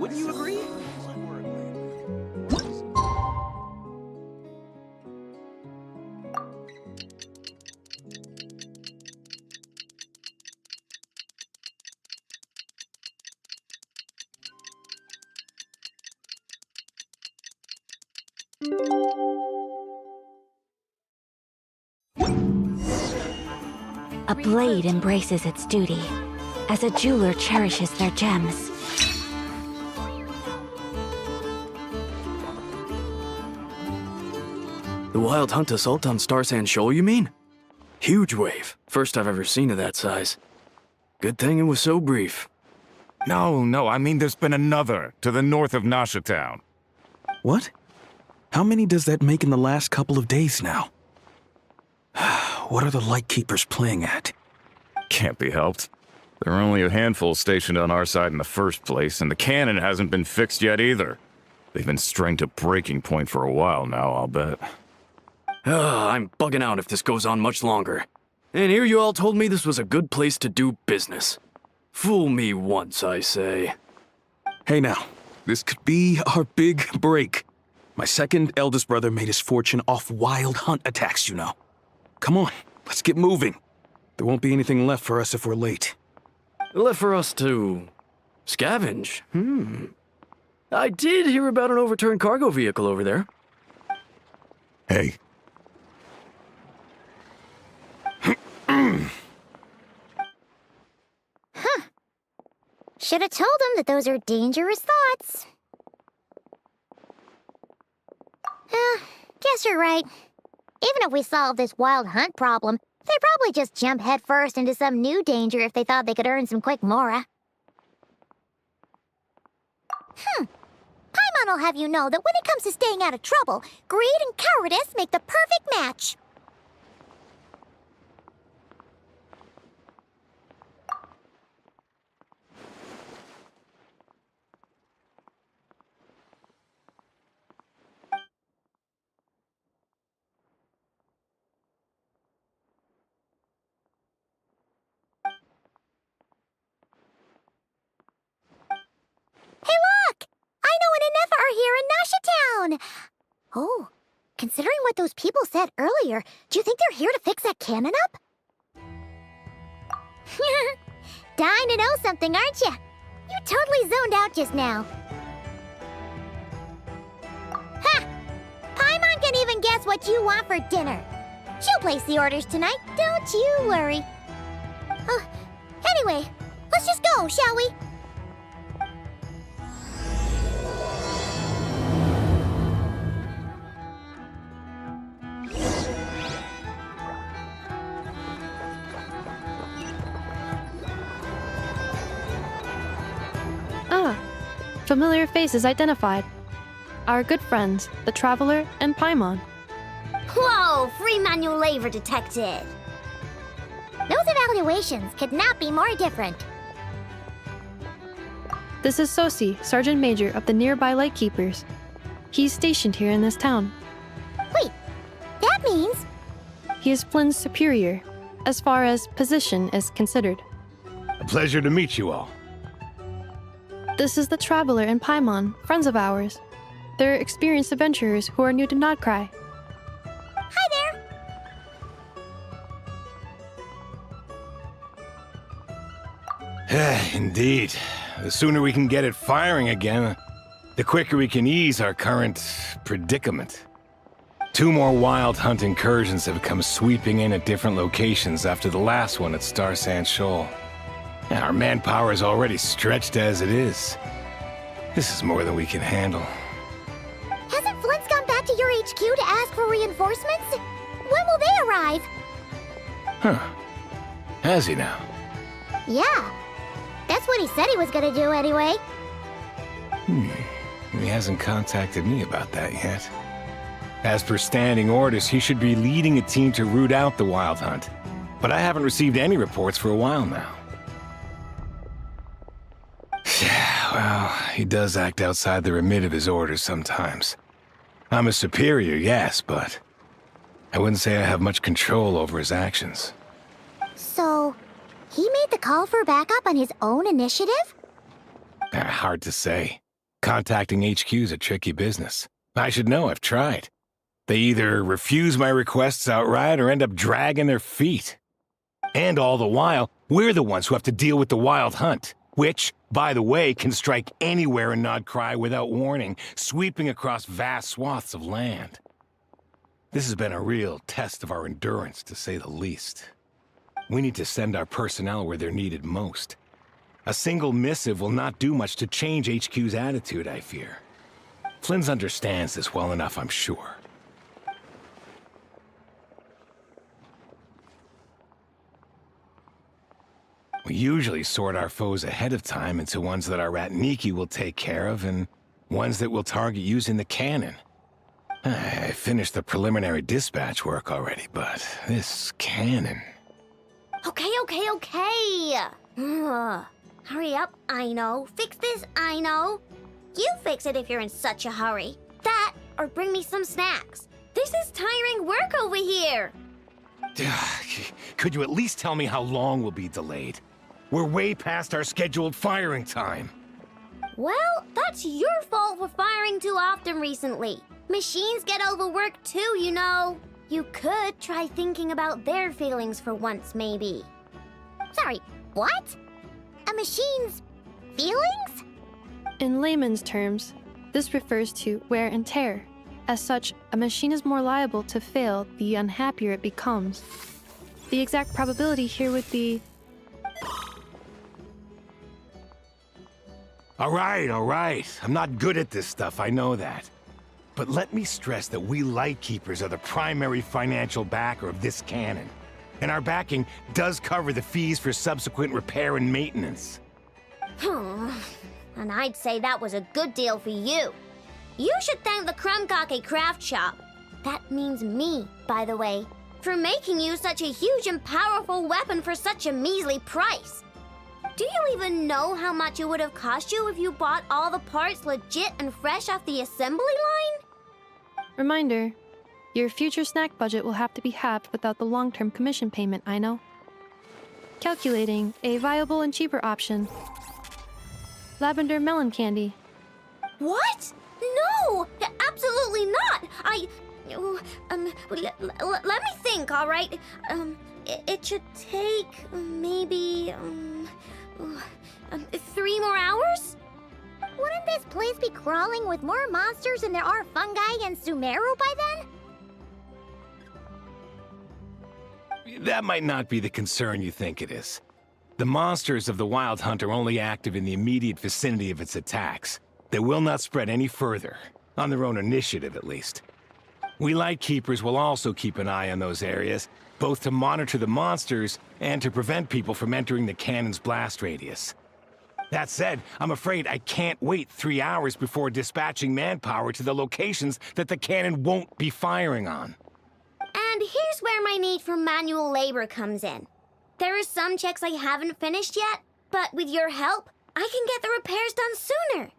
Wouldn't you agree? A blade embraces its duty, as a jeweler cherishes their gems. The wild hunt assault on Star Sand Shoal, you mean? Huge wave. First I've ever seen of that size. Good thing it was so brief. No, I mean there's been another to the north of Nasha Town. What? How many does that make in the last couple of days now? What are the Lightkeepers playing at? Can't be helped. There are only a handful stationed on our side in the first place, and the cannon hasn't been fixed yet either. They've been strained to breaking point for a while now, I'll bet. I'm bugging out if this goes on much longer. And here you all told me this was a good place to do business. Fool me once, I say. Hey now, this could be our big break. My second eldest brother made his fortune off wild hunt attacks, you know. Come on, let's get moving. There won't be anything left for us if we're late. Left for us to scavenge? I did hear about an overturned cargo vehicle over there. Hey. Should have told him that those are dangerous thoughts. Guess you're right. Even if we solve this wild hunt problem, they'd probably just jump headfirst into some new danger if they thought they could earn some quick mora. Paimon will have you know that when it comes to staying out of trouble, greed and cowardice make the perfect match. Oh, considering what those people said earlier, do you think they're here to fix that cannon up? Dying to know something, aren't you? You totally zoned out just now. Ha! Paimon can even guess what you want for dinner. She'll place the orders tonight, don't you worry. Anyway, let's just go, shall we? Familiar faces identified. Our good friends, the Traveler and Paimon. Whoa, free manual labor detected. Those evaluations could not be more different. This is Sosi, Sergeant Major of the nearby Lightkeepers. He's stationed here in this town. Wait, that means... He is Flynn's superior, as far as position is considered. A pleasure to meet you all. This is the Traveler and Paimon, friends of ours. They're experienced adventurers who are new to Nodcry. Hi there! Indeed. The sooner we can get it firing again, the quicker we can ease our current predicament. 2 more wild hunt incursions have come sweeping in at different locations after the last one at Star Sand Shoal. Our manpower is already stretched as it is. This is more than we can handle. Hasn't Flint's gone back to your HQ to ask for reinforcements? When will they arrive? Huh. Has he now? Yeah. That's what he said he was gonna do anyway. He hasn't contacted me about that yet. As per standing orders, he should be leading a team to root out the wild hunt. But I haven't received any reports for a while now. Yeah, well, he does act outside the remit of his orders sometimes. I'm a superior, yes, but I wouldn't say I have much control over his actions. So, he made the call for backup on his own initiative? Hard to say. Contacting HQ's a tricky business. I should know, I've tried. They either refuse my requests outright or end up dragging their feet. And all the while, we're the ones who have to deal with the wild hunt, which, by the way, can strike anywhere in Nodcry without warning, sweeping across vast swaths of land. This has been a real test of our endurance, to say the least. We need to send our personnel where they're needed most. A single missive will not do much to change HQ's attitude, I fear. Flynn's understands this well enough, I'm sure. We usually sort our foes ahead of time into ones that our rat Niki will take care of and ones that we'll target using the cannon. I finished the preliminary dispatch work already, but this cannon... Okay. Ugh. Hurry up, I know. Fix this, I know. You fix it if you're in such a hurry. That, or bring me some snacks. This is tiring work over here. Could you at least tell me how long we'll be delayed? We're way past our scheduled firing time. Well, that's your fault for firing too often recently. Machines get overworked too, you know. You could try thinking about their feelings for once, maybe. Sorry, what? A machine's feelings? In layman's terms, this refers to wear and tear. As such, a machine is more liable to fail the unhappier it becomes. The exact probability here would be... All right. I'm not good at this stuff, I know that. But let me stress that we Lightkeepers are the primary financial backer of this cannon. And our backing does cover the fees for subsequent repair and maintenance. And I'd say that was a good deal for you. You should thank the Krumkake craft shop. That means me, by the way, for making you such a huge and powerful weapon for such a measly price. Do you even know how much it would have cost you if you bought all the parts legit and fresh off the assembly line? Reminder, your future snack budget will have to be halved without the long-term commission payment, I know. Calculating a viable and cheaper option. Lavender melon candy. What? No! Absolutely not! Let me think, all right? It should take maybe 3 more hours? Wouldn't this place be crawling with more monsters than there are fungi in Sumeru by then? That might not be the concern you think it is. The monsters of the Wild Hunt are only active in the immediate vicinity of its attacks. They will not spread any further, on their own initiative at least. We Lightkeepers will also keep an eye on those areas, both to monitor the monsters and to prevent people from entering the cannon's blast radius. That said, I'm afraid I can't wait 3 hours before dispatching manpower to the locations that the cannon won't be firing on. And here's where my need for manual labor comes in. There are some checks I haven't finished yet, but with your help, I can get the repairs done sooner.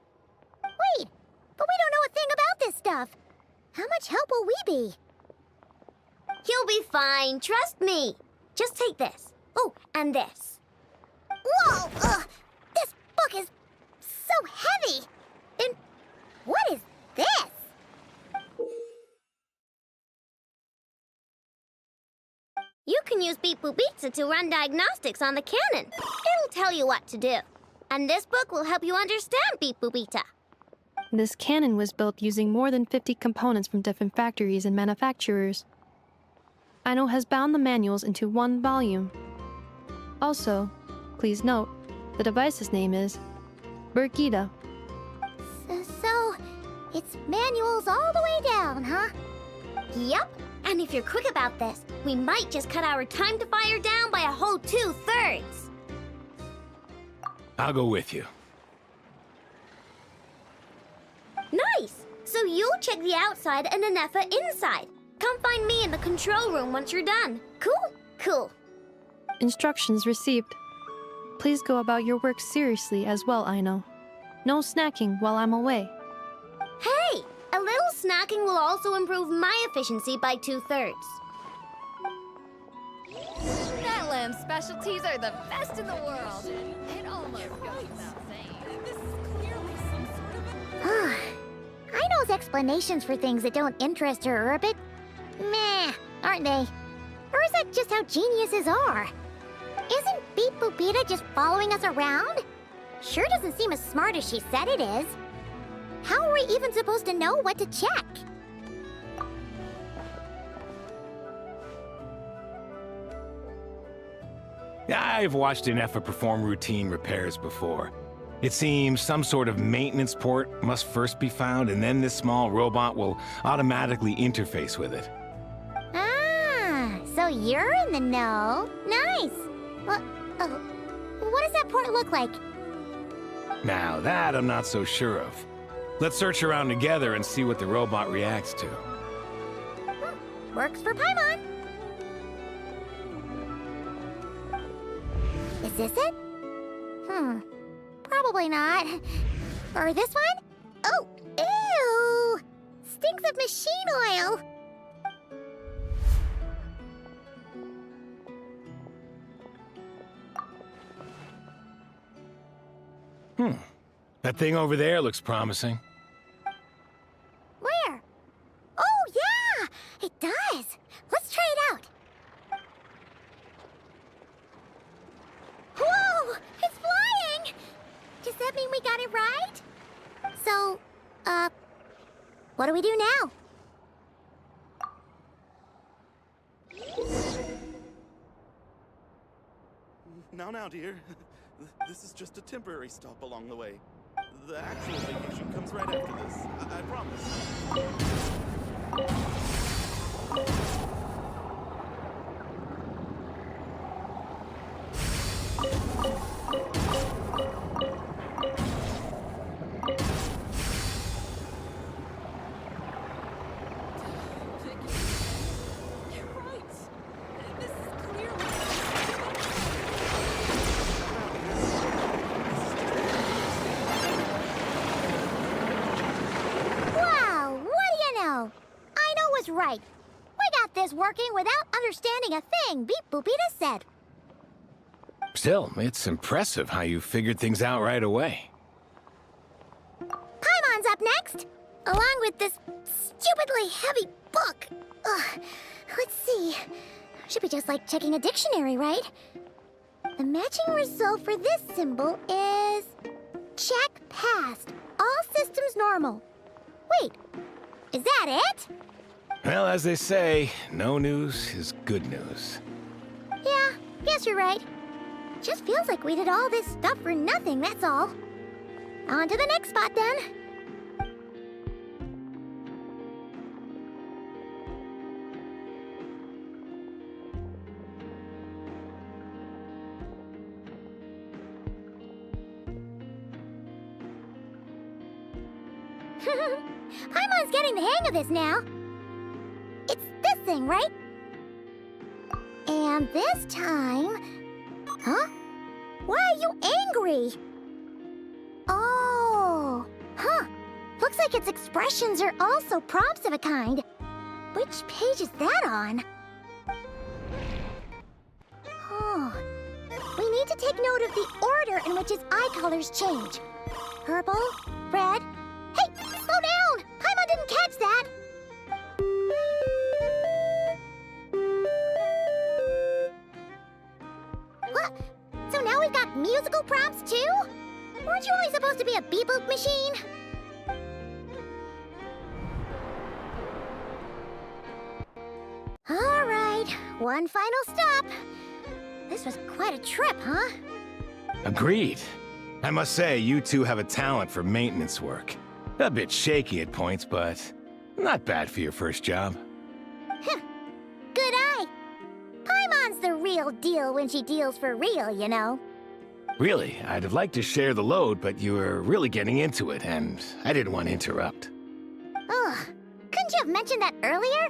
Wait, but we don't know a thing about this stuff. How much help will we be? You'll be fine, trust me. Just take this. Oh, and this. Whoa! This book is so heavy. And what is this? You can use Beep Boop Pizza to run diagnostics on the cannon. It'll tell you what to do. And this book will help you understand Beep Boop Pizza. This cannon was built using more than 50 components from different factories and manufacturers. Aino has bound the manuals into one volume. Also, please note, the device's name is Burkida. So, it's manuals all the way down, huh? Yep, and if you're quick about this, we might just cut our time to fire down by a whole 2/3. I'll go with you. Nice! So you'll check the outside and Anefa inside. Come find me in the control room once you're done. Cool? Cool. Instructions received. Please go about your work seriously as well, Aino. No snacking while I'm away. Hey! A little snacking will also improve my efficiency by 2/3. That lamb's specialties are the best in the world. It almost goes without saying. This is clearly some sort of Those explanations for things that don't interest her are a bit meh, aren't they? Or is that just how geniuses are? Isn't Beep Boopita just following us around? Sure doesn't seem as smart as she said it is. How are we even supposed to know what to check? I've watched an Effa perform routine repairs before. It seems some sort of maintenance port must first be found, and then this small robot will automatically interface with it. Ah, so you're in the know. Nice. Well, what does that port look like? Now that I'm not so sure of. Let's search around together and see what the robot reacts to. Works for Paimon. Is this it? Probably not. Or this one? Oh, ew! Stinks of machine oil. That thing over there looks promising. Where? Oh, yeah! It does. Let's try it out. Whoa! It's flying! Does that mean we got it right? So, what do we do now? Now, dear. This is just a temporary stop along the way. The actual vacation comes right after this. I promise. Right. We got this working without understanding a thing Beep Boopita said. Still, it's impressive how you figured things out right away. Paimon's up next, along with this stupidly heavy book. Ugh. Let's see. Should be just like checking a dictionary, right? The matching result for this symbol is... check passed. All systems normal. Wait, is that it? Well, as they say, no news is good news. Yeah, guess you're right. Just feels like we did all this stuff for nothing, that's all. On to the next spot, then. Paimon's getting the hang of this now. It's this thing, right? And this time... Huh? Why are you angry? Oh... Huh. Looks like its expressions are also prompts of a kind. Which page is that on? Oh... We need to take note of the order in which its eye colors change. Purple, red... Hey! Slow down! Paimon didn't catch that! What? So now we've got musical prompts too? Weren't you only supposed to be a beep-boop machine? Alright, one final stop. This was quite a trip, huh? Agreed. I must say, you two have a talent for maintenance work. A bit shaky at points, but not bad for your first job. Huh. Good eye. Paimon's the real deal when she deals for real, you know. Really, I'd have liked to share the load, but you were really getting into it, and I didn't want to interrupt. Ugh. Couldn't you have mentioned that earlier?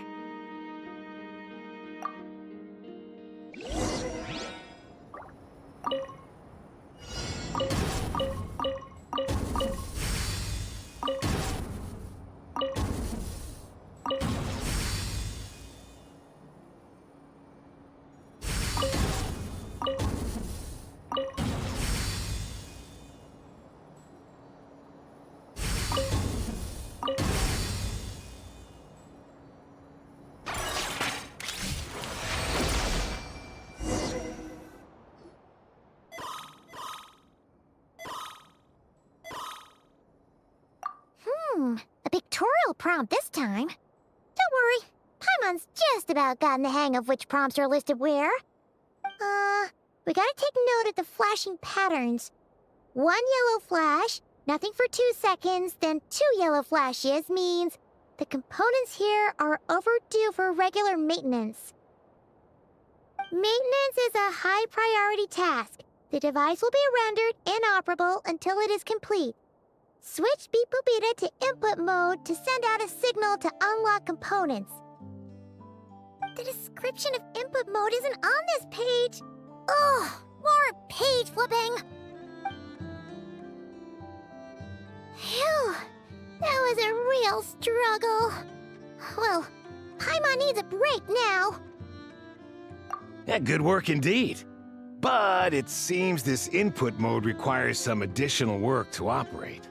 tutorial prompt this time. Don't worry, Paimon's just about gotten the hang of which prompts are listed where. We gotta take note of the flashing patterns. 1 yellow flash, nothing for 2 seconds, then 2 yellow flashes means the components here are overdue for regular maintenance. Maintenance is a high priority task. The device will be rendered inoperable until it is complete. Switch Beep Boopita to input mode to send out a signal to unlock components. The description of input mode isn't on this page. Ugh, more page flipping. Phew, that was a real struggle. Well, Paimon needs a break now. Yeah, good work indeed. But it seems this input mode requires some additional work to operate.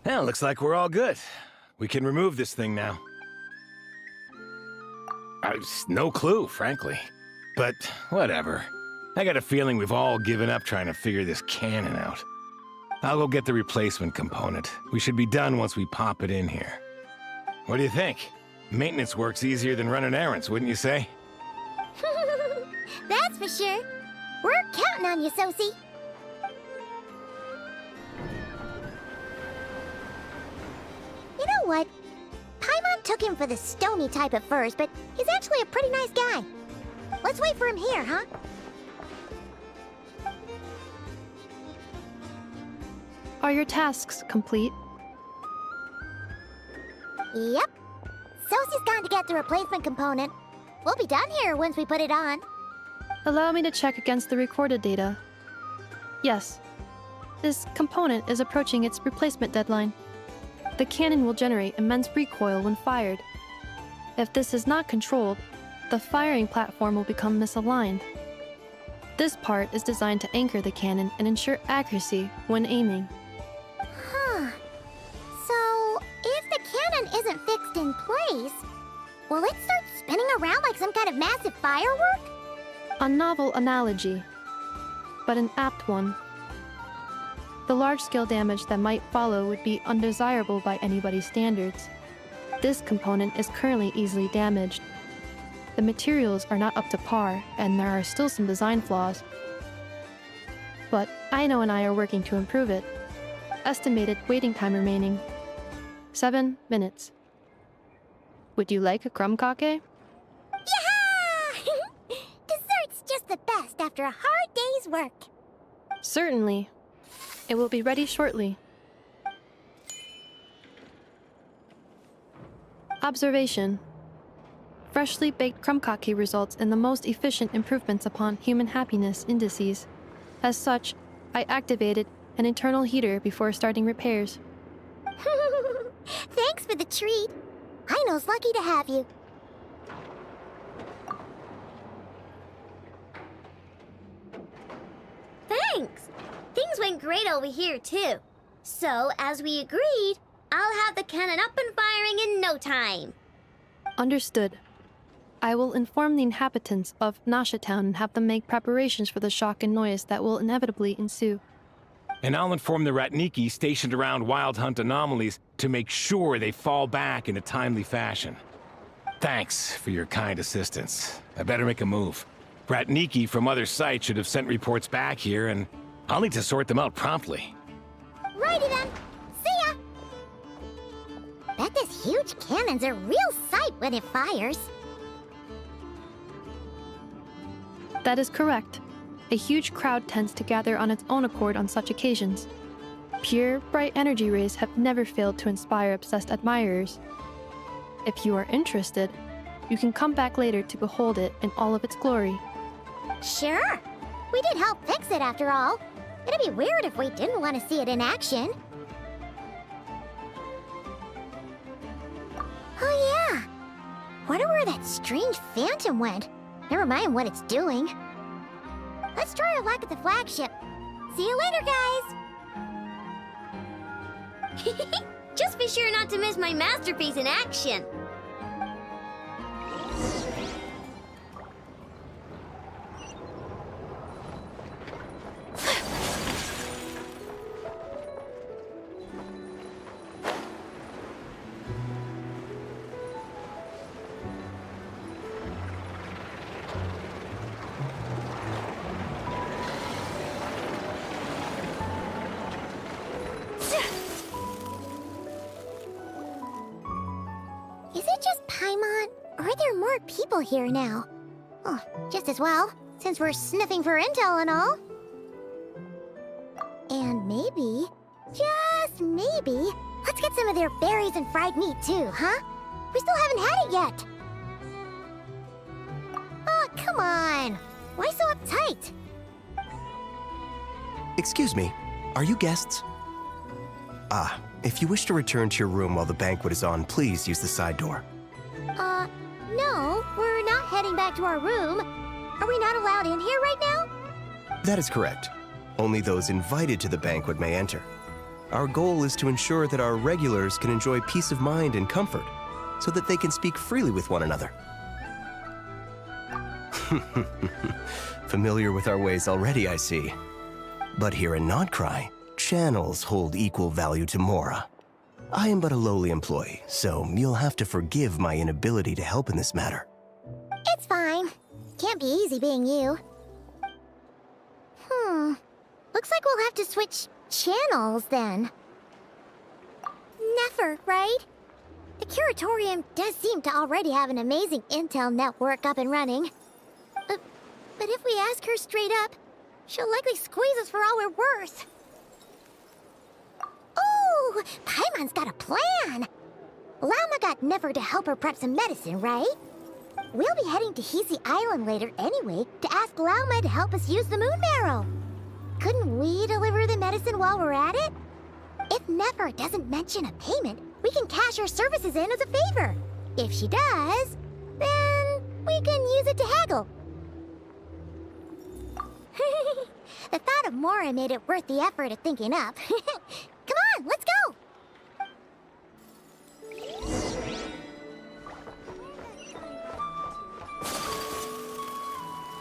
Well, looks like we're all good. We can remove this thing now. No clue, frankly. But whatever. I got a feeling we've all given up trying to figure this cannon out. I'll go get the replacement component. We should be done once we pop it in here. What do you think? Maintenance work's easier than running errands, wouldn't you say? That's for sure. We're counting on you, Sosie. You know what? Paimon took him for the stony type at first, but he's actually a pretty nice guy. Let's wait for him here, huh? Are your tasks complete? Yep. Sosie's gone to get the replacement component. We'll be done here once we put it on. Allow me to check against the recorded data. Yes. This component is approaching its replacement deadline. The cannon will generate immense recoil when fired. If this is not controlled, the firing platform will become misaligned. This part is designed to anchor the cannon and ensure accuracy when aiming. Huh. So, if the cannon isn't fixed in place, will it start spinning around like some kind of massive firework? A novel analogy, but an apt one. The large-scale damage that might follow would be undesirable by anybody's standards. This component is currently easily damaged. The materials are not up to par, and there are still some design flaws. But Aino and I are working to improve it. Estimated waiting time remaining: 7 minutes. Would you like a crumb cake? Yeah! Dessert's just the best after a hard day's work. Certainly. It will be ready shortly. Observation. Freshly baked crumb cake results in the most efficient improvements upon human happiness indices. As such, I activated an internal heater before starting repairs. Thanks for the treat. Aino's lucky to have you. Thanks! Things went great over here, too. So, as we agreed, I'll have the cannon up and firing in no time. Understood. I will inform the inhabitants of Nasha Town and have them make preparations for the shock and noise that will inevitably ensue. And I'll inform the Ratniki stationed around Wild Hunt anomalies to make sure they fall back in a timely fashion. Thanks for your kind assistance. I better make a move. Ratniki from other sites should have sent reports back here, and I'll need to sort them out promptly. Righty then. See ya! Bet this huge cannon's a real sight when it fires. That is correct. A huge crowd tends to gather on its own accord on such occasions. Pure, bright energy rays have never failed to inspire obsessed admirers. If you are interested, you can come back later to behold it in all of its glory. Sure. We did help fix it after all. It'd be weird if we didn't want to see it in action. Oh yeah. Wonder where that strange phantom went. Never mind what it's doing. Let's try our luck at the flagship. See you later, guys! Just be sure not to miss my masterpiece in action. Is it just Paimon, or are there more people here now? Oh, just as well, since we're sniffing for intel and all. And maybe, just maybe, let's get some of their berries and fried meat too, huh? We still haven't had it yet. Oh, come on. Why so uptight? Excuse me, are you guests? Ah, if you wish to return to your room while the banquet is on, please use the side door. No, we're not heading back to our room. Are we not allowed in here right now? That is correct. Only those invited to the banquet may enter. Our goal is to ensure that our regulars can enjoy peace of mind and comfort, so that they can speak freely with one another. Familiar with our ways already, I see. But here in Notcry, channels hold equal value to Mora. I am but a lowly employee, so you'll have to forgive my inability to help in this matter. It's fine. Can't be easy being you. Looks like we'll have to switch channels then. Never, right? The Curatorium does seem to already have an amazing intel network up and running. But if we ask her straight up, she'll likely squeeze us for all we're worth. Ooh, Paimon's got a plan! Llama got Never to help her prep some medicine, right? We'll be heading to Hisi Island later anyway to ask Llama to help us use the moon marrow. Couldn't we deliver the medicine while we're at it? If Never doesn't mention a payment, we can cash our services in as a favor. If she does, then we can use it to haggle. The thought of Mora made it worth the effort of thinking up. Come on, let's go!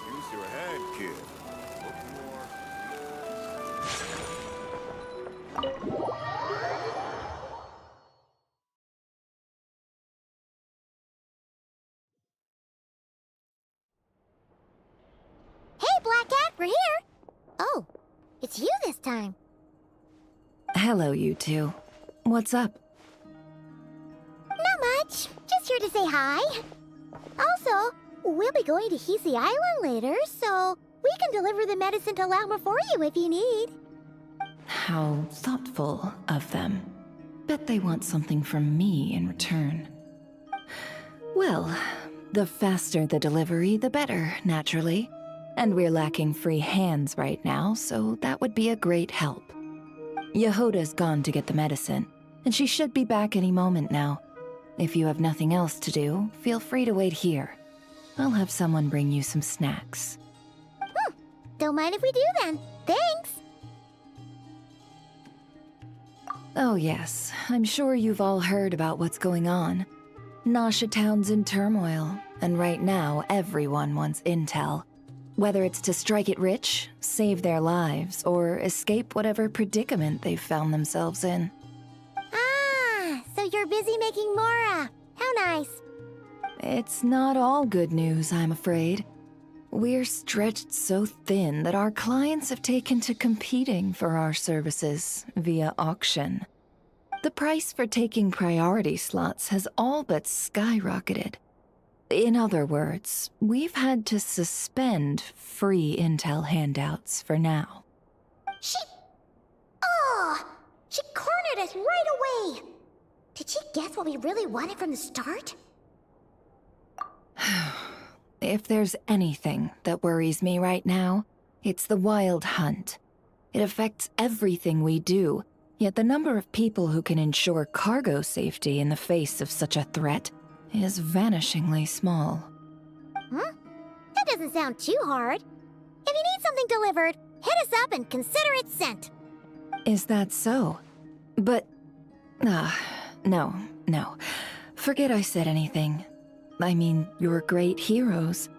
Use your head, kid. Hey, Black Cat, we're here! Oh, it's you this time. Hello, you two. What's up? Not much. Just here to say hi. Also, we'll be going to Hisi Island later, so we can deliver the medicine to Llama for you if you need. How thoughtful of them. Bet they want something from me in return. Well, the faster the delivery, the better, naturally. And we're lacking free hands right now, so that would be a great help. Yehoda's gone to get the medicine, and she should be back any moment now. If you have nothing else to do, feel free to wait here. I'll have someone bring you some snacks. Don't mind if we do then. Thanks! Oh yes, I'm sure you've all heard about what's going on. Nasha Town's in turmoil, and right now everyone wants intel. Whether it's to strike it rich, save their lives, or escape whatever predicament they've found themselves in. Ah, so you're busy making Mora. How nice. It's not all good news, I'm afraid. We're stretched so thin that our clients have taken to competing for our services via auction. The price for taking priority slots has all but skyrocketed. In other words, we've had to suspend free intel handouts for now. She cornered us right away! Did she guess what we really wanted from the start? If there's anything that worries me right now, it's the wild hunt. It affects everything we do, yet the number of people who can ensure cargo safety in the face of such a threat is vanishingly small. Huh? That doesn't sound too hard. If you need something delivered, hit us up and consider it sent. Is that so? But... no. Forget I said anything. I mean, you're great heroes.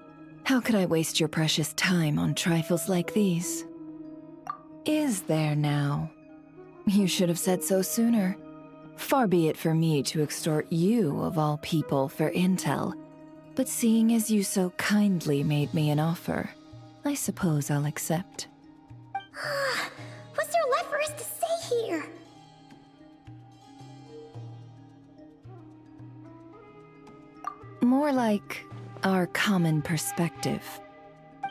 How could I waste your precious time on trifles like these? Is there now? You should have said so sooner. Far be it for me to extort you, of all people, for intel. But seeing as you so kindly made me an offer, I suppose I'll accept. What's there left for us to say here? More like our common perspective.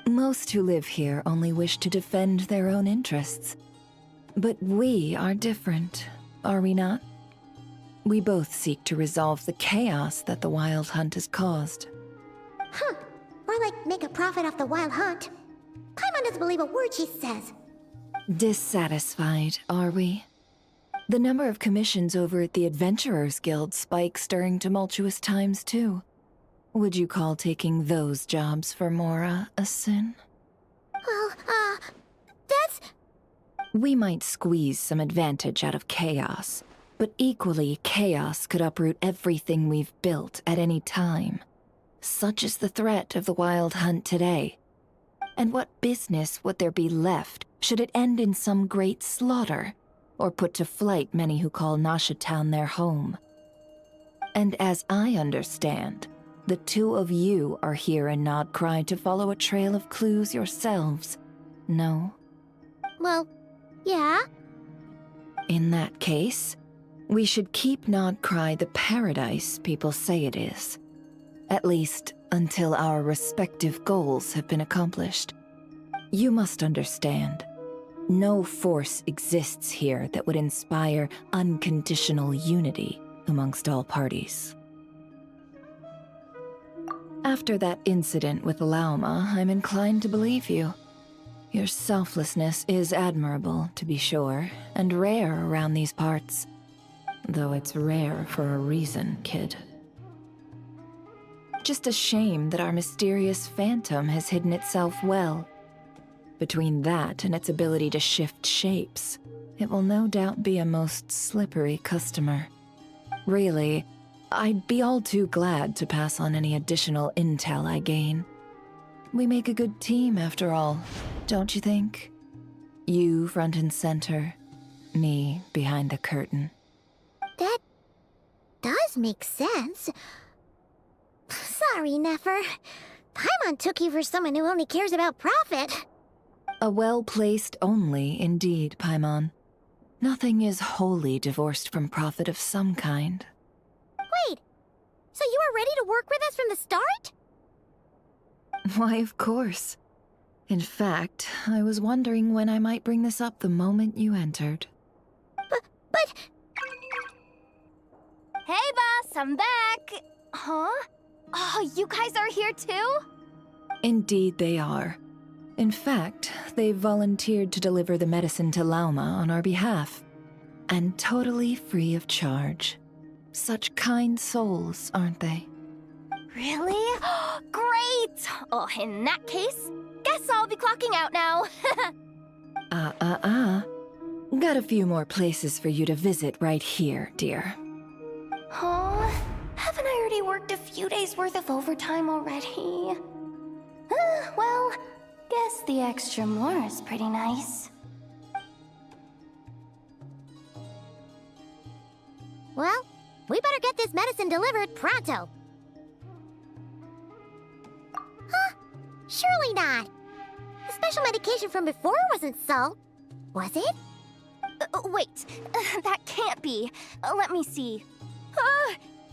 Most who live here only wish to defend their own interests. But we are different, are we not? We both seek to resolve the chaos that the Wild Hunt has caused. Huh. More like make a profit off the Wild Hunt. Paimon doesn't believe a word she says. Dissatisfied, are we? The number of commissions over at the Adventurers Guild spikes during tumultuous times, too. Would you call taking those jobs for Mora a sin? Well, that's... We might squeeze some advantage out of chaos, but equally, chaos could uproot everything we've built at any time. Such is the threat of the Wild Hunt today. And what business would there be left should it end in some great slaughter, or put to flight many who call Nasha Town their home? And as I understand, the two of you are here in Nodcry to follow a trail of clues yourselves, no? Well, yeah. In that case, we should keep Nodcry the paradise people say it is. At least, until our respective goals have been accomplished. You must understand, no force exists here that would inspire unconditional unity amongst all parties. After that incident with Lauma, I'm inclined to believe you. Your selflessness is admirable, to be sure, and rare around these parts. Though it's rare for a reason, kid. Just a shame that our mysterious phantom has hidden itself well. Between that and its ability to shift shapes, it will no doubt be a most slippery customer. Really, I'd be all too glad to pass on any additional intel I gain. We make a good team, after all, don't you think? You front and center, me behind the curtain. That does make sense. Sorry, Nefer. Paimon took you for someone who only cares about profit. A well-placed only, indeed, Paimon. Nothing is wholly divorced from profit of some kind. Wait, so you were ready to work with us from the start? Why, of course. In fact, I was wondering when I might bring this up the moment you entered. But... Hey, boss, I'm back. Huh? Oh, you guys are here too? Indeed they are. In fact, they've volunteered to deliver the medicine to Lauma on our behalf. And totally free of charge. Such kind souls, aren't they? Really? Great! Oh, in that case, guess I'll be clocking out now. Got a few more places for you to visit right here, dear. Huh? Haven't I already worked a few days worth of overtime already? Well, guess the extra more is pretty nice. Well, we better get this medicine delivered pronto. Huh? Surely not. The special medication from before wasn't salt, was it? Wait, that can't be. Let me see.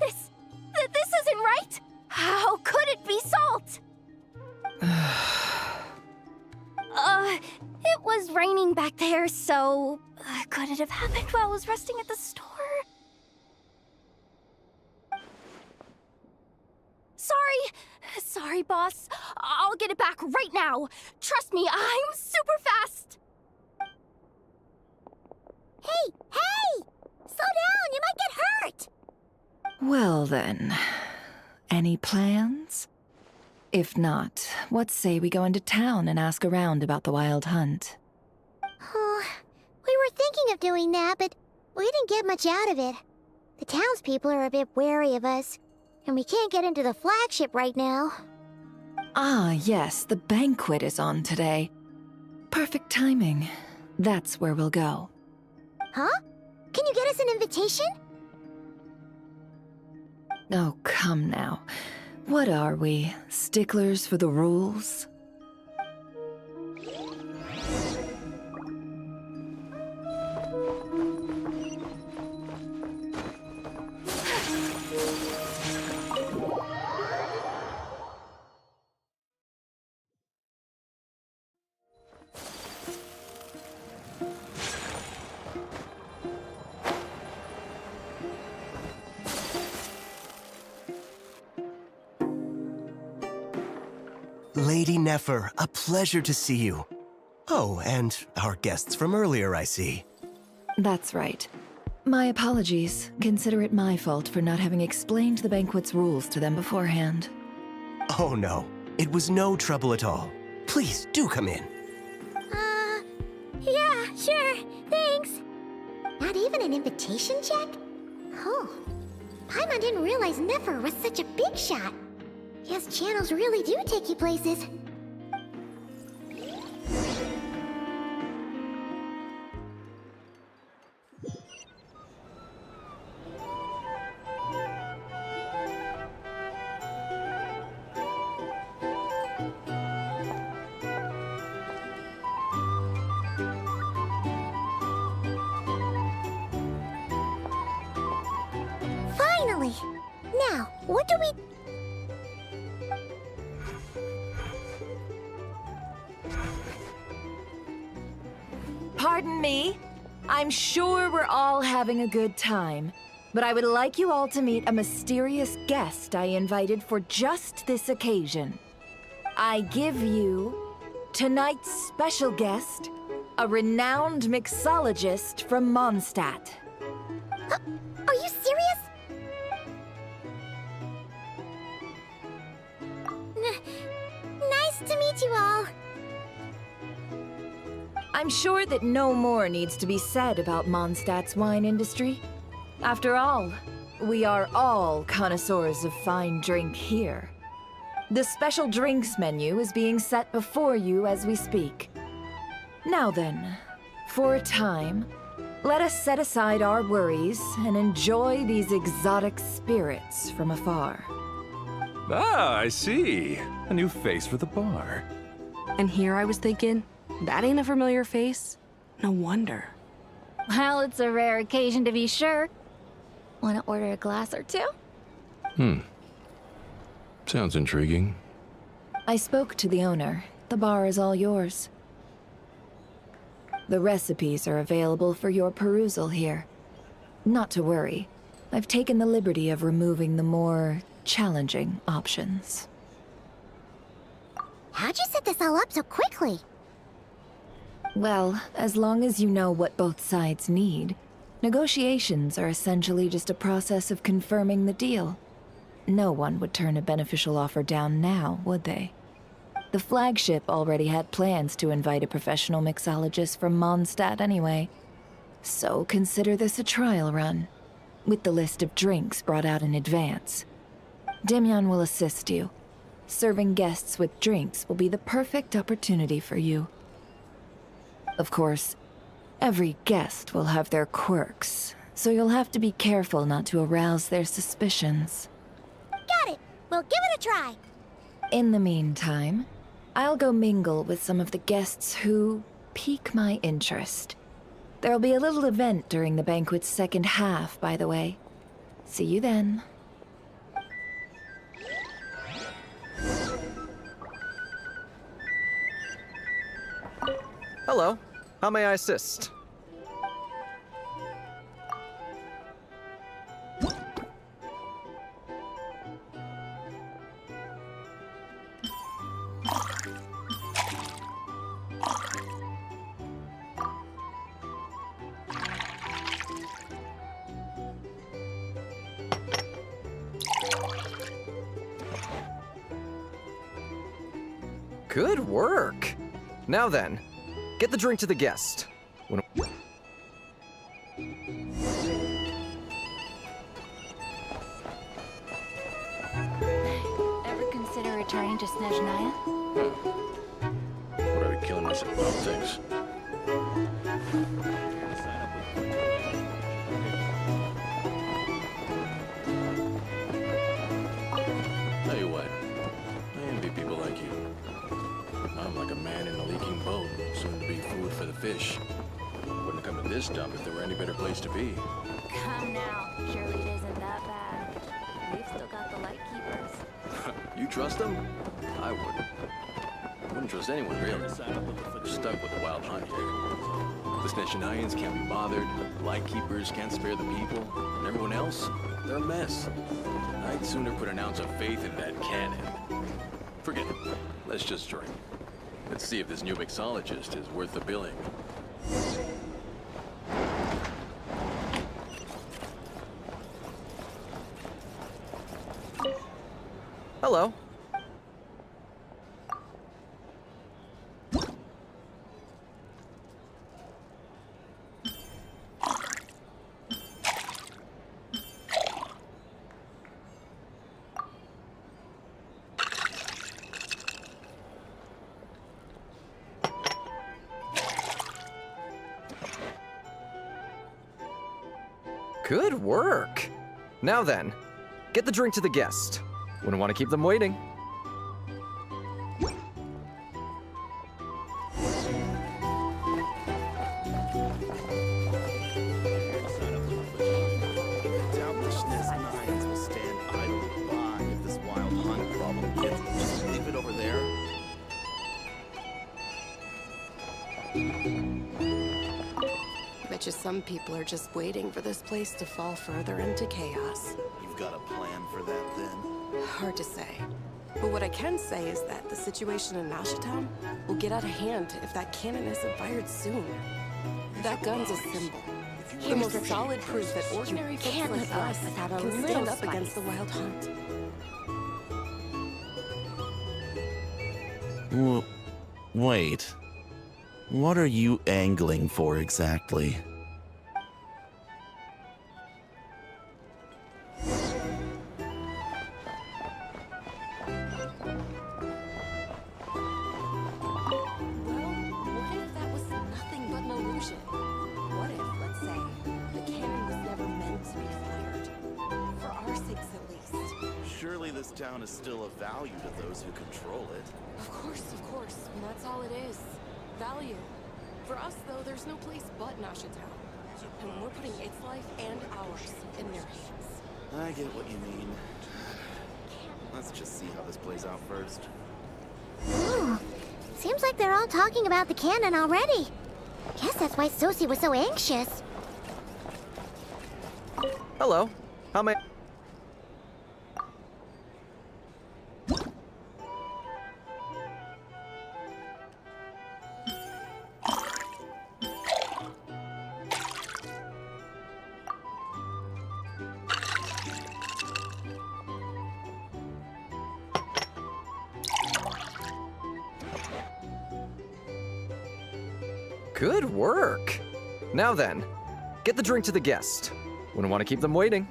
This isn't right. How could it be salt? It was raining back there, so could it have happened while I was resting at the store? Sorry, boss. I'll get it back right now. Trust me, I'm super fast. Hey! Slow down, you might get hurt! Well then, any plans? If not, what say we go into town and ask around about the wild hunt? Oh, we were thinking of doing that, but we didn't get much out of it. The townspeople are a bit wary of us, and we can't get into the flagship right now. Ah, yes, the banquet is on today. Perfect timing. That's where we'll go. Huh? Can you get us an invitation? Oh, come now. What are we, sticklers for the rules? Lady Nefer, a pleasure to see you. Oh, and our guests from earlier, I see. That's right. My apologies. Consider it my fault for not having explained the banquet's rules to them beforehand. Oh no, it was no trouble at all. Please, do come in. Yeah, sure, thanks. Not even an invitation check? Oh, Paimon didn't realize Nefer was such a big shot. Yes, channels really do take you places. Finally! Now, what do we... Pardon me. I'm sure we're all having a good time, but I would like you all to meet a mysterious guest I invited for just this occasion. I give you tonight's special guest, a renowned mixologist from Mondstadt. Are you serious? Nice to meet you all. I'm sure that no more needs to be said about Mondstadt's wine industry. After all, we are all connoisseurs of fine drink here. The special drinks menu is being set before you as we speak. Now then, for a time, let us set aside our worries and enjoy these exotic spirits from afar. Ah, I see. A new face for the bar. And here I was thinking, that ain't a familiar face. No wonder. Well, it's a rare occasion to be sure. Want to order a glass or two? Sounds intriguing. I spoke to the owner. The bar is all yours. The recipes are available for your perusal here. Not to worry. I've taken the liberty of removing the more challenging options. How'd you set this all up so quickly? Well, as long as you know what both sides need, negotiations are essentially just a process of confirming the deal. No one would turn a beneficial offer down now, would they? The flagship already had plans to invite a professional mixologist from Mondstadt anyway. So consider this a trial run, with the list of drinks brought out in advance. Demyon will assist you. Serving guests with drinks will be the perfect opportunity for you. Of course, every guest will have their quirks, so you'll have to be careful not to arouse their suspicions. Got it! We'll give it a try! In the meantime, I'll go mingle with some of the guests who pique my interest. There'll be a little event during the banquet's second half, by the way. See you then. Hello. How may I assist? Good work. Now then, get the drink to the guest. Ever consider returning to Snezhnaya? What are we killing myself about things? Tell you what, I envy people like you. I'm like a man in a leaking boat, soon to be food for the fish. Wouldn't come to this dump if there were any better place to be. Come now, surely it isn't that bad. We've still got the light keepers. You trust them? I wouldn't. Wouldn't trust anyone, really. We're stuck with the wild hunt here. The Snezhnayans can't be bothered, the lightkeepers can't spare the people, and everyone else, they're a mess. I'd sooner put an ounce of faith in that cannon. Forget it. Let's just drink. Let's see if this new mixologist is worth the billing. Hello. Good work. Now then, get the drink to the guest. Wouldn't want to keep them waiting. Doubt the Snezhnayans will stand idly by if this wild hunt problem gets. Just leave it over there. Bet you some people are just waiting for this place to fall further into chaos. You've got a plan for that, then? Hard to say. But what I can say is that the situation in Nashatown will get out of hand if that cannon isn't fired soon. That gun's a symbol. The most solid proof that ordinary folks like us can stand up against the wild hunt. Wait. What are you angling for exactly? This town is still of value to those who control it. Of course, and that's all it is. Value. For us, though, there's no place but Nashatown. And we're putting its life and ours in their hands. I get what you mean. Let's just see how this plays out first. Ooh, seems like they're all talking about the cannon already. Guess that's why Sosie was so anxious. Hello. How may... Good work. Now then, get the drink to the guest. Wouldn't want to keep them waiting.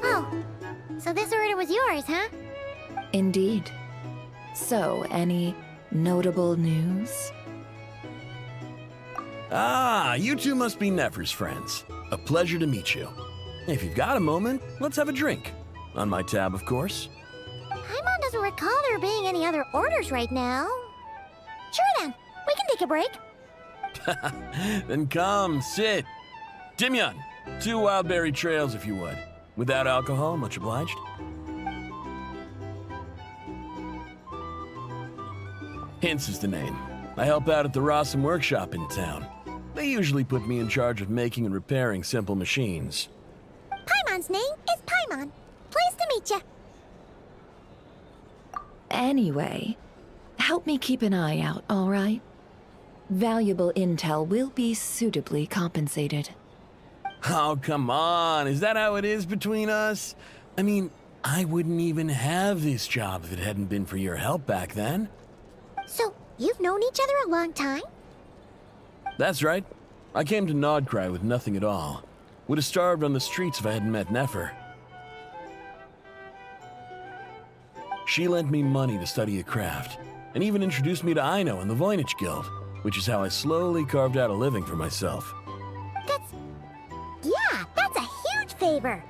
Oh, so this order was yours, huh? Indeed. So, any notable news? Ah, you two must be Nefer's friends. A pleasure to meet you. If you've got a moment, let's have a drink. On my tab, of course. Paimon doesn't recall there being any other orders right now. Sure then, we can take a break. Then come, sit. Timyon, 2 wildberry trails if you would. Without alcohol, much obliged. Hints is the name. I help out at the Resin workshop in town. They usually put me in charge of making and repairing simple machines. Paimon's name is Paimon. Pleased to meet you. Anyway, help me keep an eye out, all right? Valuable intel will be suitably compensated. Oh, come on. Is that how it is between us? I mean, I wouldn't even have this job if it hadn't been for your help back then. So, you've known each other a long time? That's right. I came to Nodcry with nothing at all. Would have starved on the streets if I hadn't met Nefer. She lent me money to study a craft, and even introduced me to Aino and the Voynich Guild, which is how I slowly carved out a living for myself. That's a huge favor.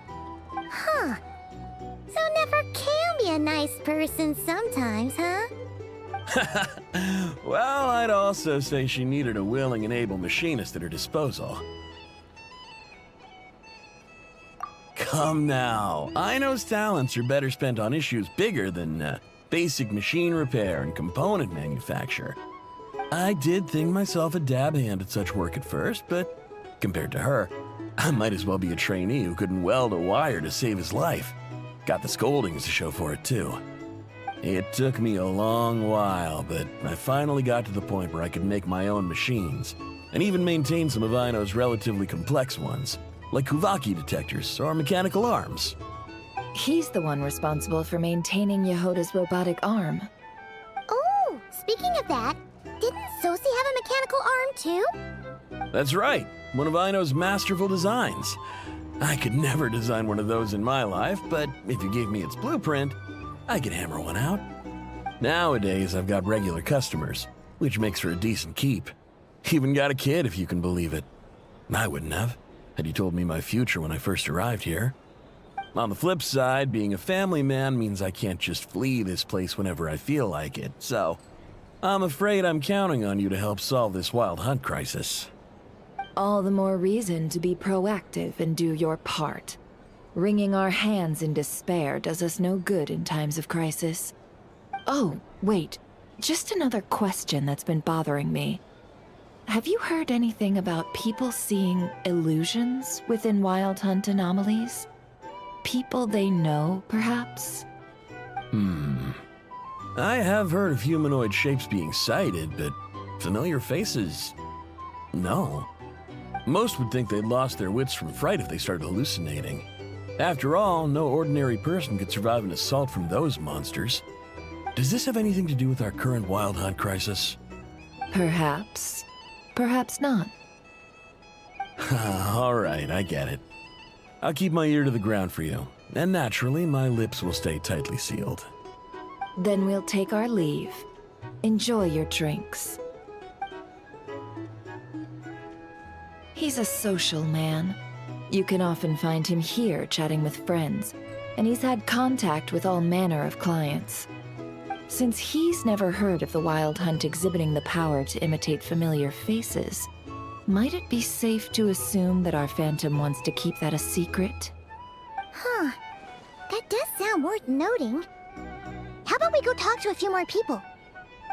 Huh. So Nefer can be a nice person sometimes, huh? Well, I'd also say she needed a willing and able machinist at her disposal. Come now, Aino's talents are better spent on issues bigger than basic machine repair and component manufacture. I did think myself a dab hand at such work at first, but compared to her, I might as well be a trainee who couldn't weld a wire to save his life. Got the scoldings to show for it, too. It took me a long while, but I finally got to the point where I could make my own machines, and even maintain some of Aino's relatively complex ones, like Kuvaki detectors or mechanical arms. He's the one responsible for maintaining Yehoda's robotic arm. Oh, speaking of that, didn't Sosi have a mechanical arm too? That's right, one of Aino's masterful designs. I could never design one of those in my life, but if you gave me its blueprint, I could hammer one out. Nowadays, I've got regular customers, which makes for a decent keep. Even got a kid, if you can believe it. I wouldn't have, had you told me my future when I first arrived here. On the flip side, being a family man means I can't just flee this place whenever I feel like it, so I'm afraid I'm counting on you to help solve this wild hunt crisis. All the more reason to be proactive and do your part. Wringing our hands in despair does us no good in times of crisis. Oh, wait. Just another question that's been bothering me. Have you heard anything about people seeing illusions within Wild Hunt anomalies? People they know, perhaps? I have heard of humanoid shapes being sighted, but familiar faces? No. Most would think they'd lost their wits from fright if they started hallucinating. After all, no ordinary person could survive an assault from those monsters. Does this have anything to do with our current Wild Hunt crisis? Perhaps. Perhaps not. All right, I get it. I'll keep my ear to the ground for you, and naturally, my lips will stay tightly sealed. Then we'll take our leave. Enjoy your drinks. He's a social man. You can often find him here chatting with friends, and he's had contact with all manner of clients. Since he's never heard of the Wild Hunt exhibiting the power to imitate familiar faces, might it be safe to assume that our Phantom wants to keep that a secret? Huh. That does sound worth noting. How about we go talk to a few more people?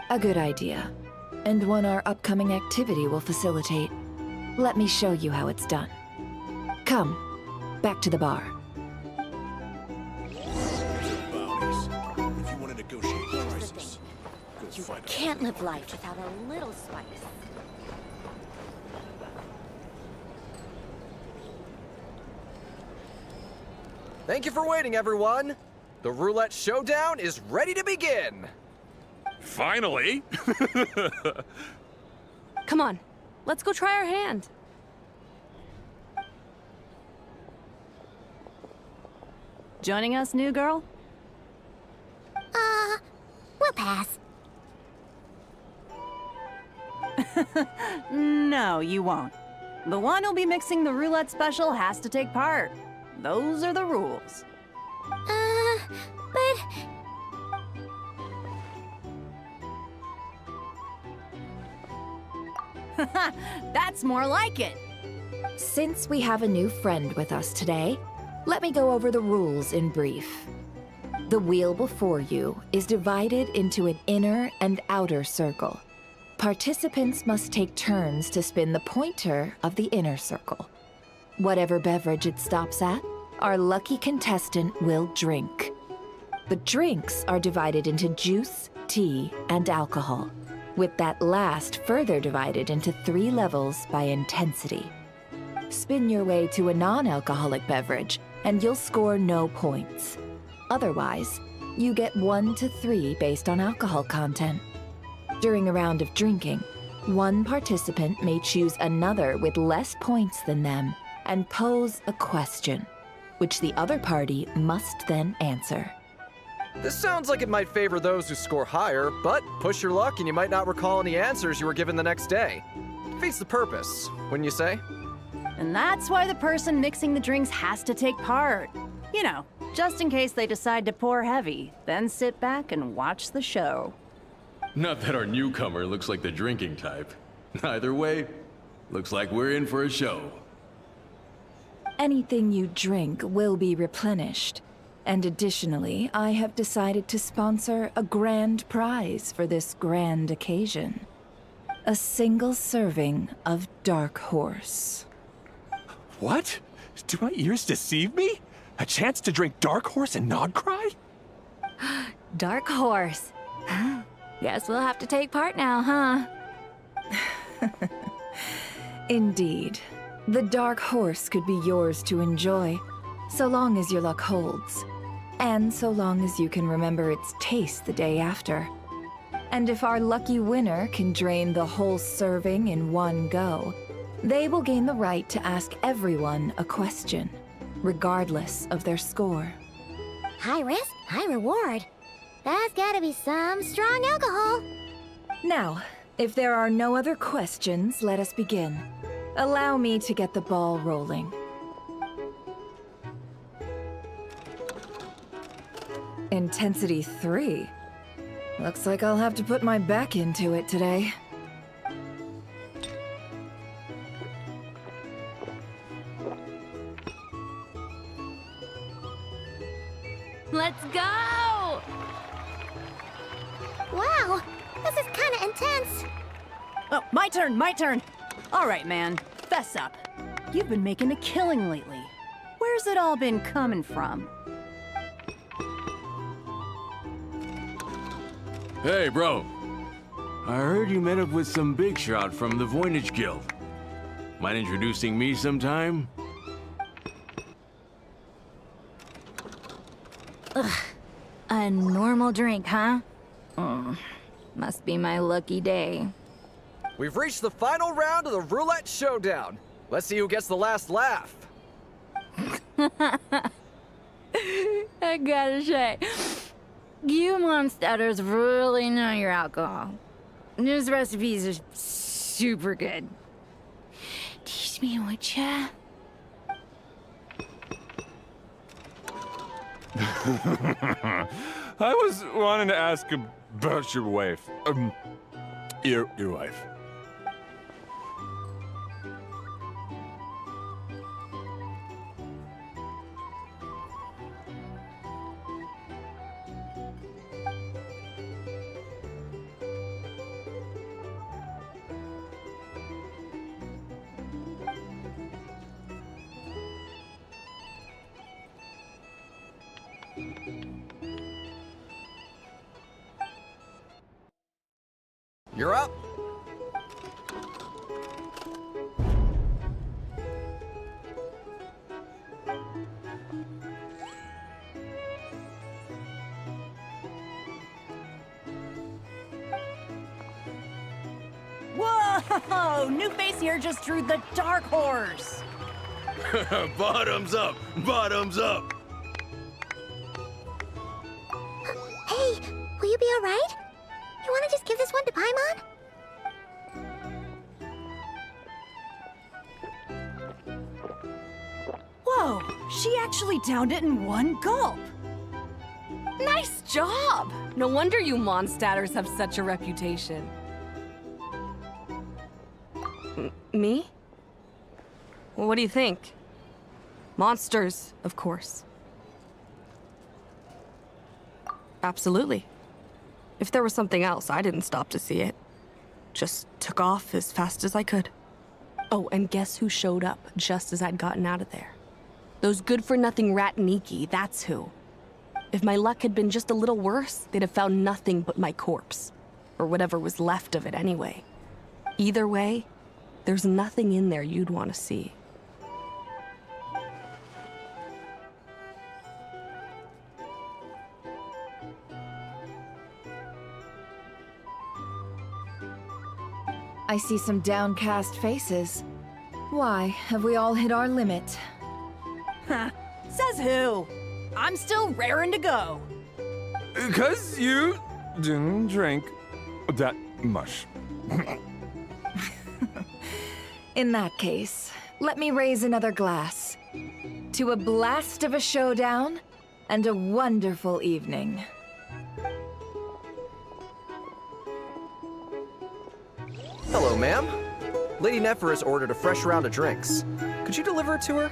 A good idea, and one our upcoming activity will facilitate. Let me show you how it's done. Come, back to the bar. You can't live life without a little spice. Thank you for waiting, everyone. The roulette showdown is ready to begin. Finally! Come on, let's go try our hand. Joining us, new girl? We'll pass. No, you won't. The one who'll be mixing the roulette special has to take part. Those are the rules. But... That's more like it. Since we have a new friend with us today, let me go over the rules in brief. The wheel before you is divided into an inner and outer circle. Participants must take turns to spin the pointer of the inner circle. Whatever beverage it stops at, our lucky contestant will drink. The drinks are divided into juice, tea, and alcohol, with that last further divided into 3 levels by intensity. Spin your way to a non-alcoholic beverage, and you'll score no points. Otherwise, you get 1 to 3 based on alcohol content. During a round of drinking, one participant may choose another with less points than them and pose a question, which the other party must then answer. This sounds like it might favor those who score higher, but push your luck and you might not recall any answers you were given the next day. Defeats the purpose, wouldn't you say? And that's why the person mixing the drinks has to take part. You know, just in case they decide to pour heavy, then sit back and watch the show. Not that our newcomer looks like the drinking type. Either way, looks like we're in for a show. Anything you drink will be replenished. And additionally, I have decided to sponsor a grand prize for this grand occasion. A single serving of Dark Horse. What? Do my ears deceive me? A chance to drink Dark Horse and not cry? Dark Horse. Guess we'll have to take part now, huh? Indeed. The Dark Horse could be yours to enjoy, so long as your luck holds. And so long as you can remember its taste the day after. And if our lucky winner can drain the whole serving in one go, they will gain the right to ask everyone a question, regardless of their score. High risk, high reward. That's gotta be some strong alcohol. Now, if there are no other questions, let us begin. Allow me to get the ball rolling. Intensity 3. Looks like I'll have to put my back into it today. Let's go! Wow, this is kinda intense. Oh, my turn. All right, man, fess up. You've been making a killing lately. Where's it all been coming from? Hey, bro. I heard you met up with some big shot from the Voynich Guild. Mind introducing me sometime? Ugh. A normal drink, huh? Must be my lucky day. We've reached the final round of the roulette showdown. Let's see who gets the last laugh. I gotta say, you monsters really know your alcohol. These recipes are super good. Teach me, would ya? I was wanting to ask about your wife. Your wife. You're up. Whoa! New face here just drew the Dark Horse. Bottoms up! Bottoms up! Hey, will you be alright? You wanna just give this one to Paimon? Whoa! She actually downed it in one gulp. Nice job! No wonder you Mondstadters have such a reputation. Me? Well, what do you think? Monsters, of course. Absolutely. If there was something else, I didn't stop to see it. Just took off as fast as I could. Oh, and guess who showed up just as I'd gotten out of there? Those good-for-nothing rat Niki, that's who. If my luck had been just a little worse, they'd have found nothing but my corpse. Or whatever was left of it anyway. Either way, there's nothing in there you'd want to see. I see some downcast faces. Why, have we all hit our limit? Huh. Says who? I'm still raring to go. 'Cause you didn't drink that much. In that case, let me raise another glass. To a blast of a showdown and a wonderful evening. Hello, ma'am. Lady Nefer has ordered a fresh round of drinks. Could you deliver it to her?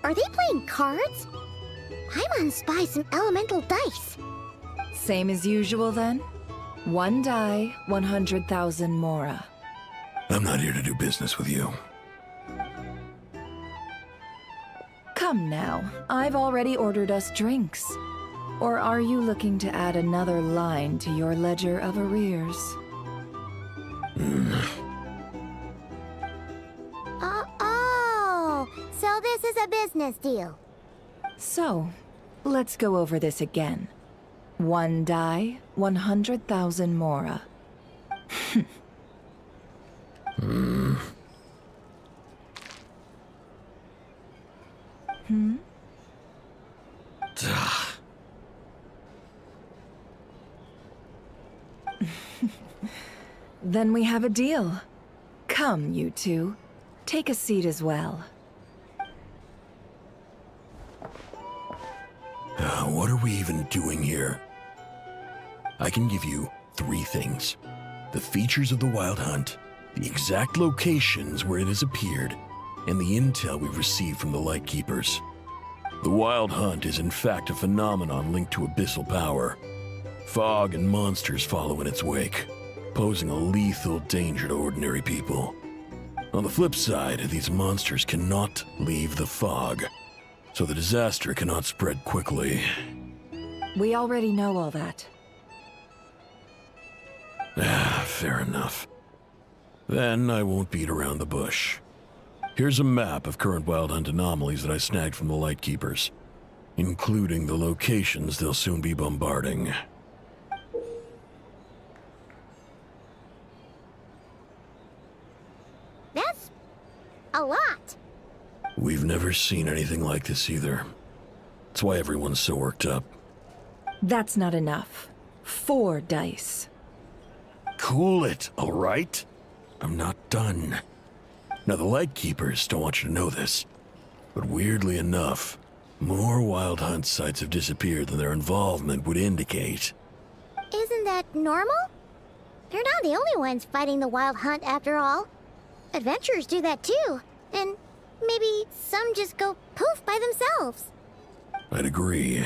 Are they playing cards? I want to spy some elemental dice. Same as usual then? 1 die, 100,000 mora. I'm not here to do business with you. Come now, I've already ordered us drinks. Or are you looking to add another line to your ledger of arrears? Oh, so this is a business deal. So, let's go over this again. 1 die, 100,000 mora. Then we have a deal. Come, you two. Take a seat as well. What are we even doing here? I can give you 3 things. The features of the Wild Hunt, the exact locations where it has appeared, and the intel we've received from the Lightkeepers. The Wild Hunt is in fact a phenomenon linked to abyssal power. Fog and monsters follow in its wake, posing a lethal danger to ordinary people. On the flip side, these monsters cannot leave the fog, so the disaster cannot spread quickly. We already know all that. Fair enough. Then I won't beat around the bush. Here's a map of current Wild Hunt anomalies that I snagged from the Lightkeepers, including the locations they'll soon be bombarding. That's a lot. We've never seen anything like this either. That's why everyone's so worked up. That's not enough. 4 dice. Cool it, all right? I'm not done. Now, the Lightkeepers don't want you to know this, but weirdly enough, more Wild Hunt sites have disappeared than their involvement would indicate. Isn't that normal? They're not the only ones fighting the Wild Hunt after all. Adventurers do that too, and maybe some just go poof by themselves. I'd agree.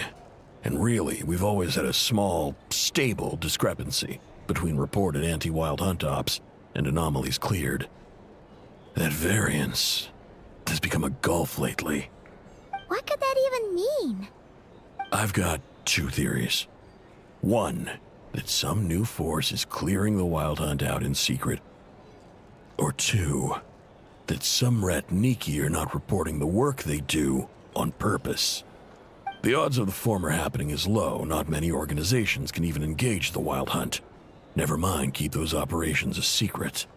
And really, we've always had a small, stable discrepancy between reported anti-Wild Hunt ops and anomalies cleared. That variance has become a gulf lately. What could that even mean? I've got 2 theories. 1, that some new force is clearing the Wild Hunt out in secret. Or 2, that some rat Niki are not reporting the work they do on purpose. The odds of the former happening is low. Not many organizations can even engage the Wild Hunt. Never mind keep those operations a secret.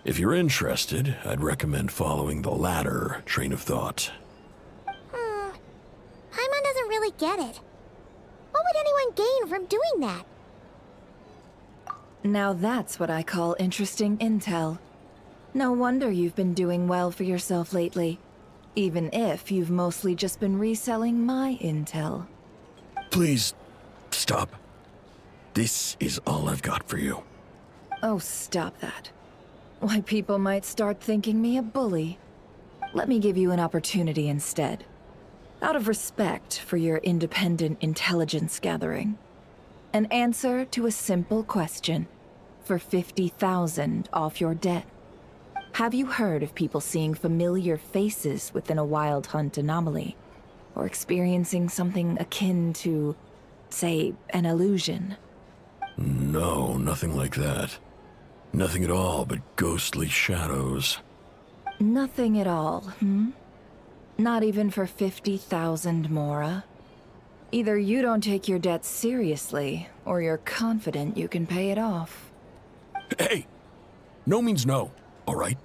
If you're interested, I'd recommend following the latter train of thought. Paimon doesn't really get it. What would anyone gain from doing that? Now that's what I call interesting intel. No wonder you've been doing well for yourself lately. Even if you've mostly just been reselling my intel. Please, stop. This is all I've got for you. Oh, stop that. Why, people might start thinking me a bully. Let me give you an opportunity instead. Out of respect for your independent intelligence gathering. An answer to a simple question for 50,000 off your debt. Have you heard of people seeing familiar faces within a wild hunt anomaly? Or experiencing something akin to, say, an illusion? No, nothing like that. Nothing at all but ghostly shadows. Nothing at all, hmm? Not even for 50,000 Mora? Either you don't take your debt seriously, or you're confident you can pay it off. Hey! No means no, all right?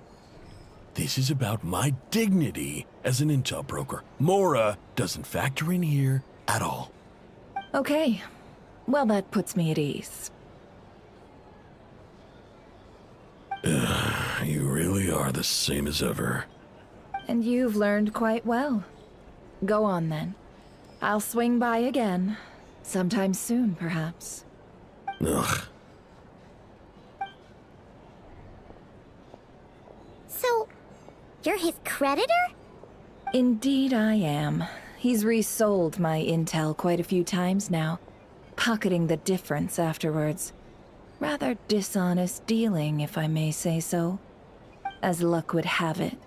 This is about my dignity as an intel broker. Mora doesn't factor in here at all. Okay. Well, that puts me at ease. You really are the same as ever. And you've learned quite well. Go on, then. I'll swing by again. Sometime soon, perhaps. Ugh. So, you're his creditor? Indeed I am. He's resold my intel quite a few times now, pocketing the difference afterwards. Rather dishonest dealing, if I may say so. As luck would have it,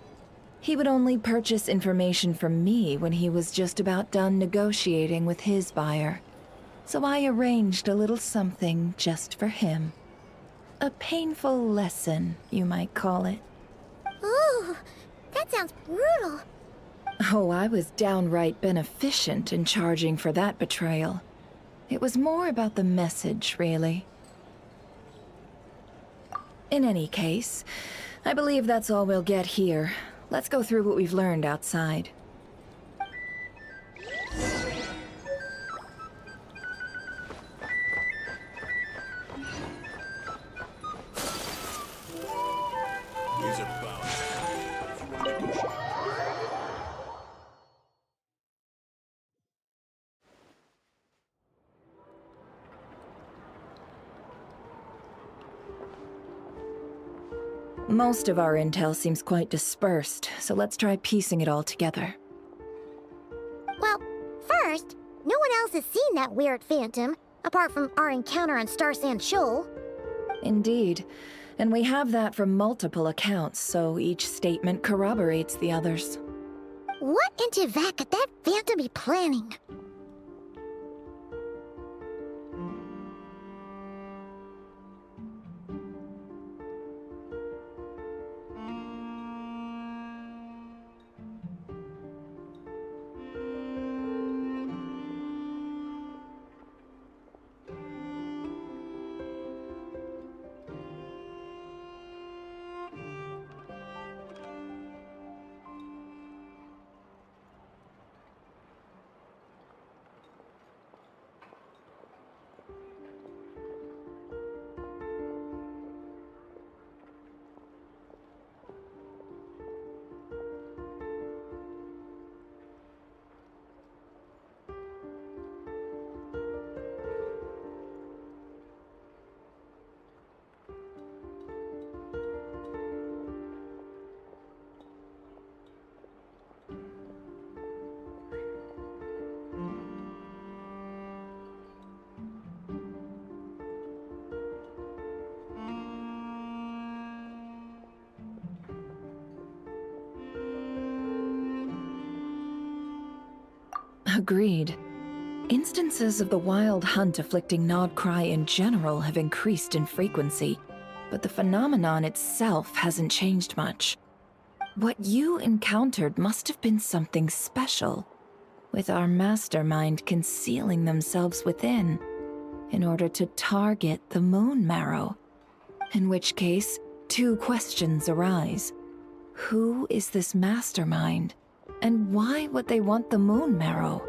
he would only purchase information from me when he was just about done negotiating with his buyer. So I arranged a little something just for him. A painful lesson, you might call it. Ooh, that sounds brutal. Oh, I was downright beneficent in charging for that betrayal. It was more about the message, really. In any case, I believe that's all we'll get here. Let's go through what we've learned outside. Most of our intel seems quite dispersed, so let's try piecing it all together. Well, first, no one else has seen that weird phantom, apart from our encounter on Star Sand Shoal. Indeed. And we have that from multiple accounts, so each statement corroborates the others. What in Tivat could that phantom be planning? Agreed. Instances of the wild hunt afflicting Nodcry in general have increased in frequency, but the phenomenon itself hasn't changed much. What you encountered must have been something special, with our mastermind concealing themselves within, in order to target the Moon Marrow. In which case, two questions arise. Who is this mastermind? And why would they want the Moon Marrow?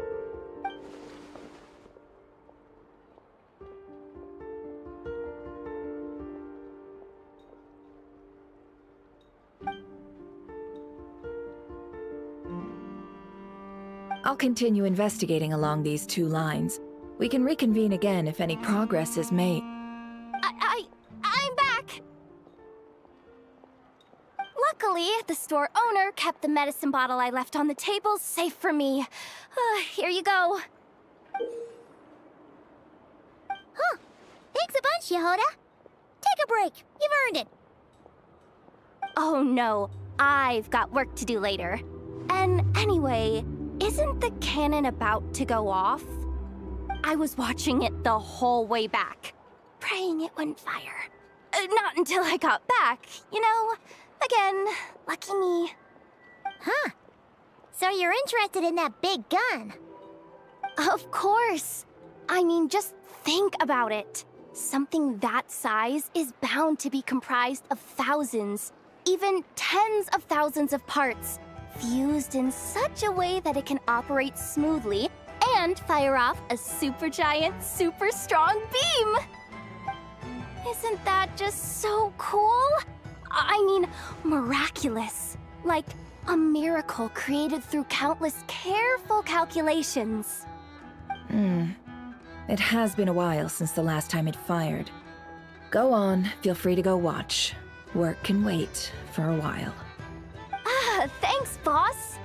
I'll continue investigating along these 2 lines. We can reconvene again if any progress is made. I'm back! Luckily, the store owner kept the medicine bottle I left on the table safe for me. Here you go. Huh. Thanks a bunch, Yehoda. Take a break. You've earned it. Oh no, I've got work to do later. And anyway, isn't the cannon about to go off? I was watching it the whole way back, praying it wouldn't fire. Not until I got back, you know? Again, lucky me. Huh. So you're interested in that big gun? Of course. I mean, just think about it. Something that size is bound to be comprised of thousands, even tens of thousands of parts, fused in such a way that it can operate smoothly and fire off a supergiant, super strong beam! Isn't that just so cool? I mean, miraculous. Like a miracle created through countless careful calculations. It has been a while since the last time it fired. Go on, feel free to go watch. Work can wait for a while. Thanks, boss.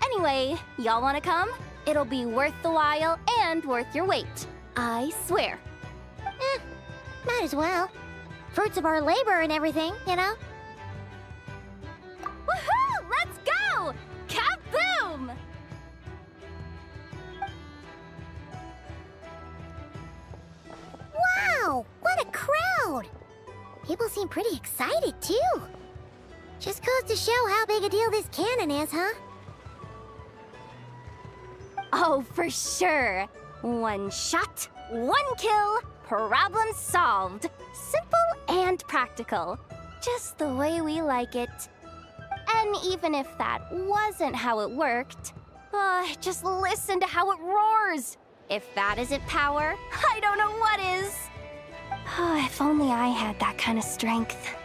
Anyway, y'all wanna come? It'll be worth the while and worth your wait. I swear. Might as well. Fruits of our labor and everything, you know? Woohoo! Let's go! Kaboom! Wow! What a crowd! People seem pretty excited, too. Just goes to show how big a deal this cannon is, huh? Oh, for sure. 1 shot, 1 kill, problem solved. Simple and practical. Just the way we like it. And even if that wasn't how it worked, just listen to how it roars. If that isn't power, I don't know what is. If only I had that kind of strength.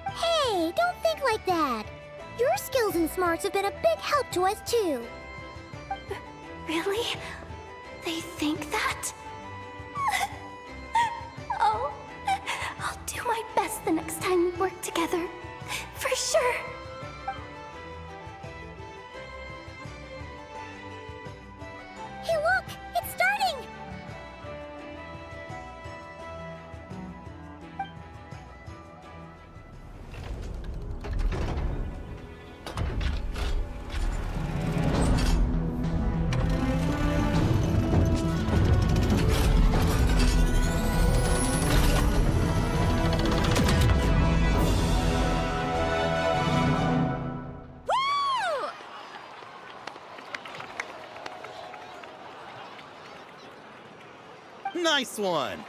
Hey, don't think like that. Your skills and smarts have been a big help to us, too. Really? They think that? Oh, I'll do my best the next time we work together. For sure. Hey, look! It's starting! Nice one!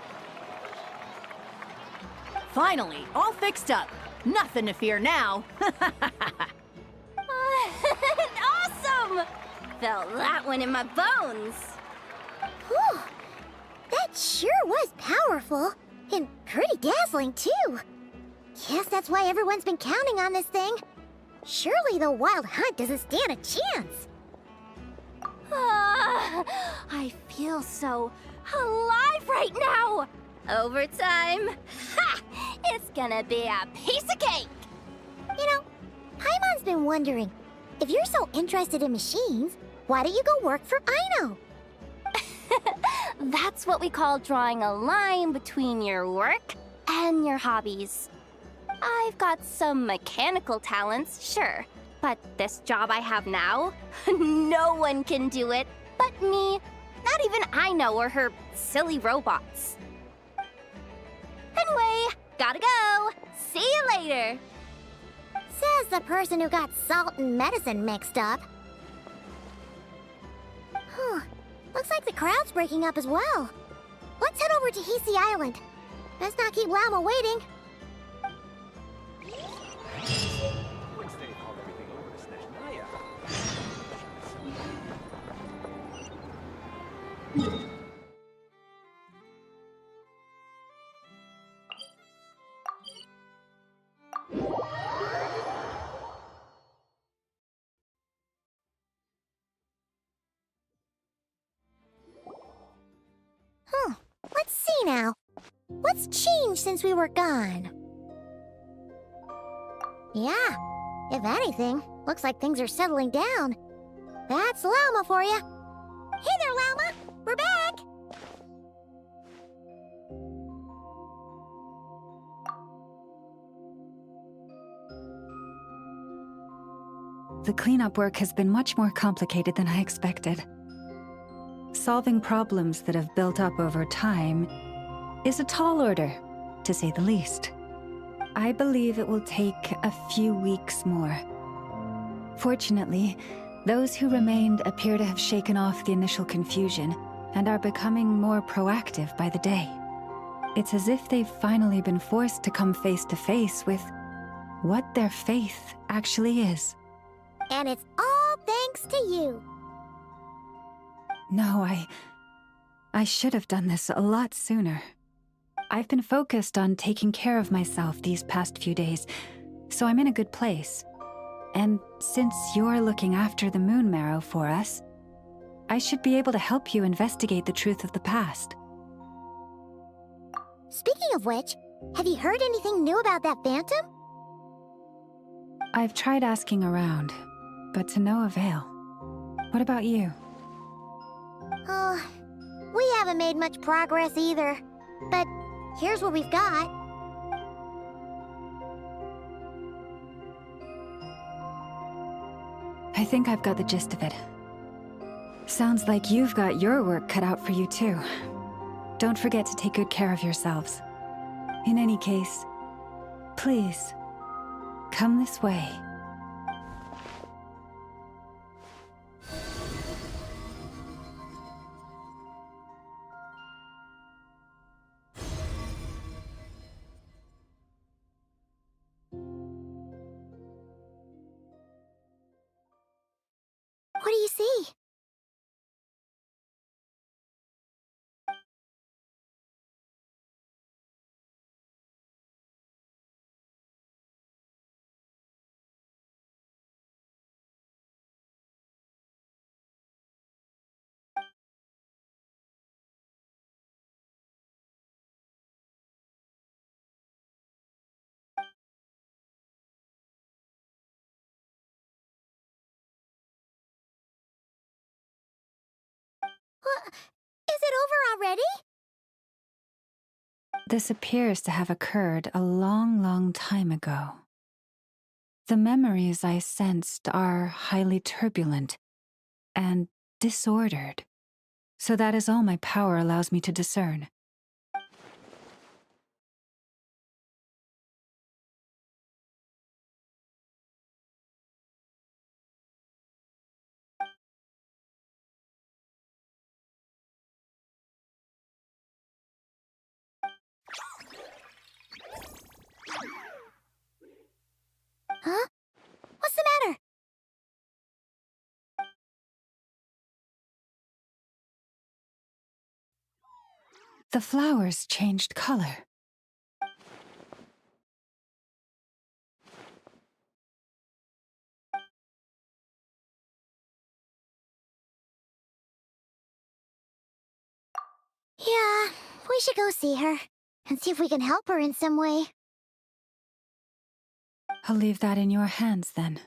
Finally, all fixed up. Nothing to fear now. Awesome! Felt that one in my bones. Whew! That sure was powerful. And pretty dazzling, too. Guess that's why everyone's been counting on this thing. Surely the Wild Hunt doesn't stand a chance. I feel so alive right now! Overtime? Ha! It's gonna be a piece of cake! You know, Paimon's been wondering, if you're so interested in machines, why don't you go work for Aino? That's what we call drawing a line between your work and your hobbies. I've got some mechanical talents, sure, but this job I have now, no one can do it but me. Not even Aino or her silly robots. Anyway, gotta go. See you later. Says the person who got salt and medicine mixed up. Looks like the crowd's breaking up as well. Let's head over to Hisi Island. Let's not keep Lama waiting. changed since we were gone? Yeah, if anything, looks like things are settling down. That's Llama for you. Hey there, Llama! We're back! The cleanup work has been much more complicated than I expected. Solving problems that have built up over time is a tall order, to say the least. I believe it will take a few weeks more. Fortunately, those who remained appear to have shaken off the initial confusion and are becoming more proactive by the day. It's as if they've finally been forced to come face to face with what their faith actually is. And it's all thanks to you. No, I should have done this a lot sooner. I've been focused on taking care of myself these past few days, so I'm in a good place. And since you're looking after the Moon Marrow for us, I should be able to help you investigate the truth of the past. Speaking of which, have you heard anything new about that phantom? I've tried asking around, but to no avail. What about you? Oh, we haven't made much progress either. But here's what we've got. I think I've got the gist of it. Sounds like you've got your work cut out for you too. Don't forget to take good care of yourselves. In any case, please, come this way. What do you see? Is it over already? This appears to have occurred a long, long time ago. The memories I sensed are highly turbulent and disordered, so that is all my power allows me to discern. Huh? What's the matter? The flowers changed color. Yeah, we should go see her and see if we can help her in some way. I'll leave that in your hands then.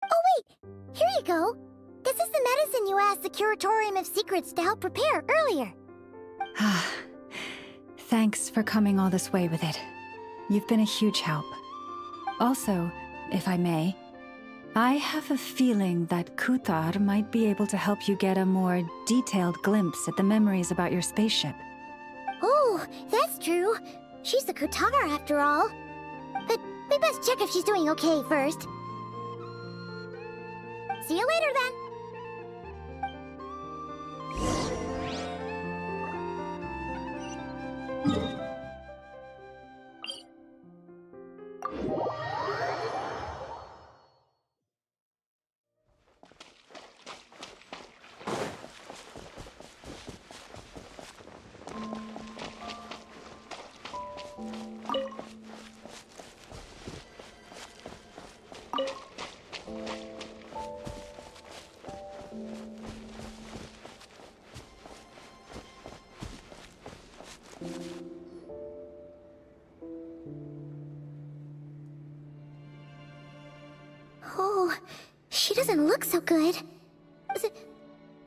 Oh wait, here you go. This is the medicine you asked the Curatorium of Secrets to help prepare earlier. Ah, thanks for coming all this way with it. You've been a huge help. Also, if I may, I have a feeling that Kuthar might be able to help you get a more detailed glimpse at the memories about your spaceship. Oh, that's true. She's the Kuthar after all. But we best check if she's doing okay first. See you later then. Oh, she doesn't look so good.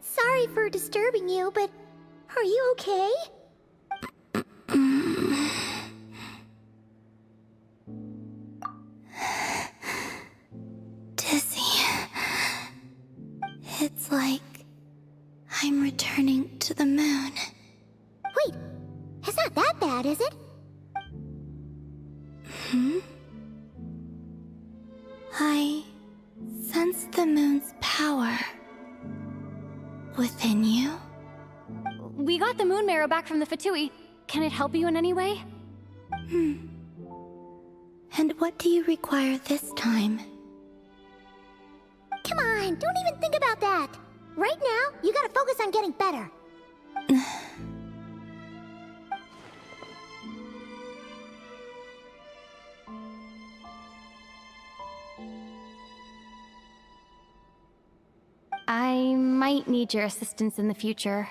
Sorry for disturbing you, but are you okay? Dizzy. It's like I'm returning to the moon. Wait, it's not that bad, is it? I sense the moon's power within you. We got the moon marrow back from the Fatui. Can it help you in any way? And what do you require this time? Come on, don't even think about that. Right now, you gotta focus on getting better. I might need your assistance in the future.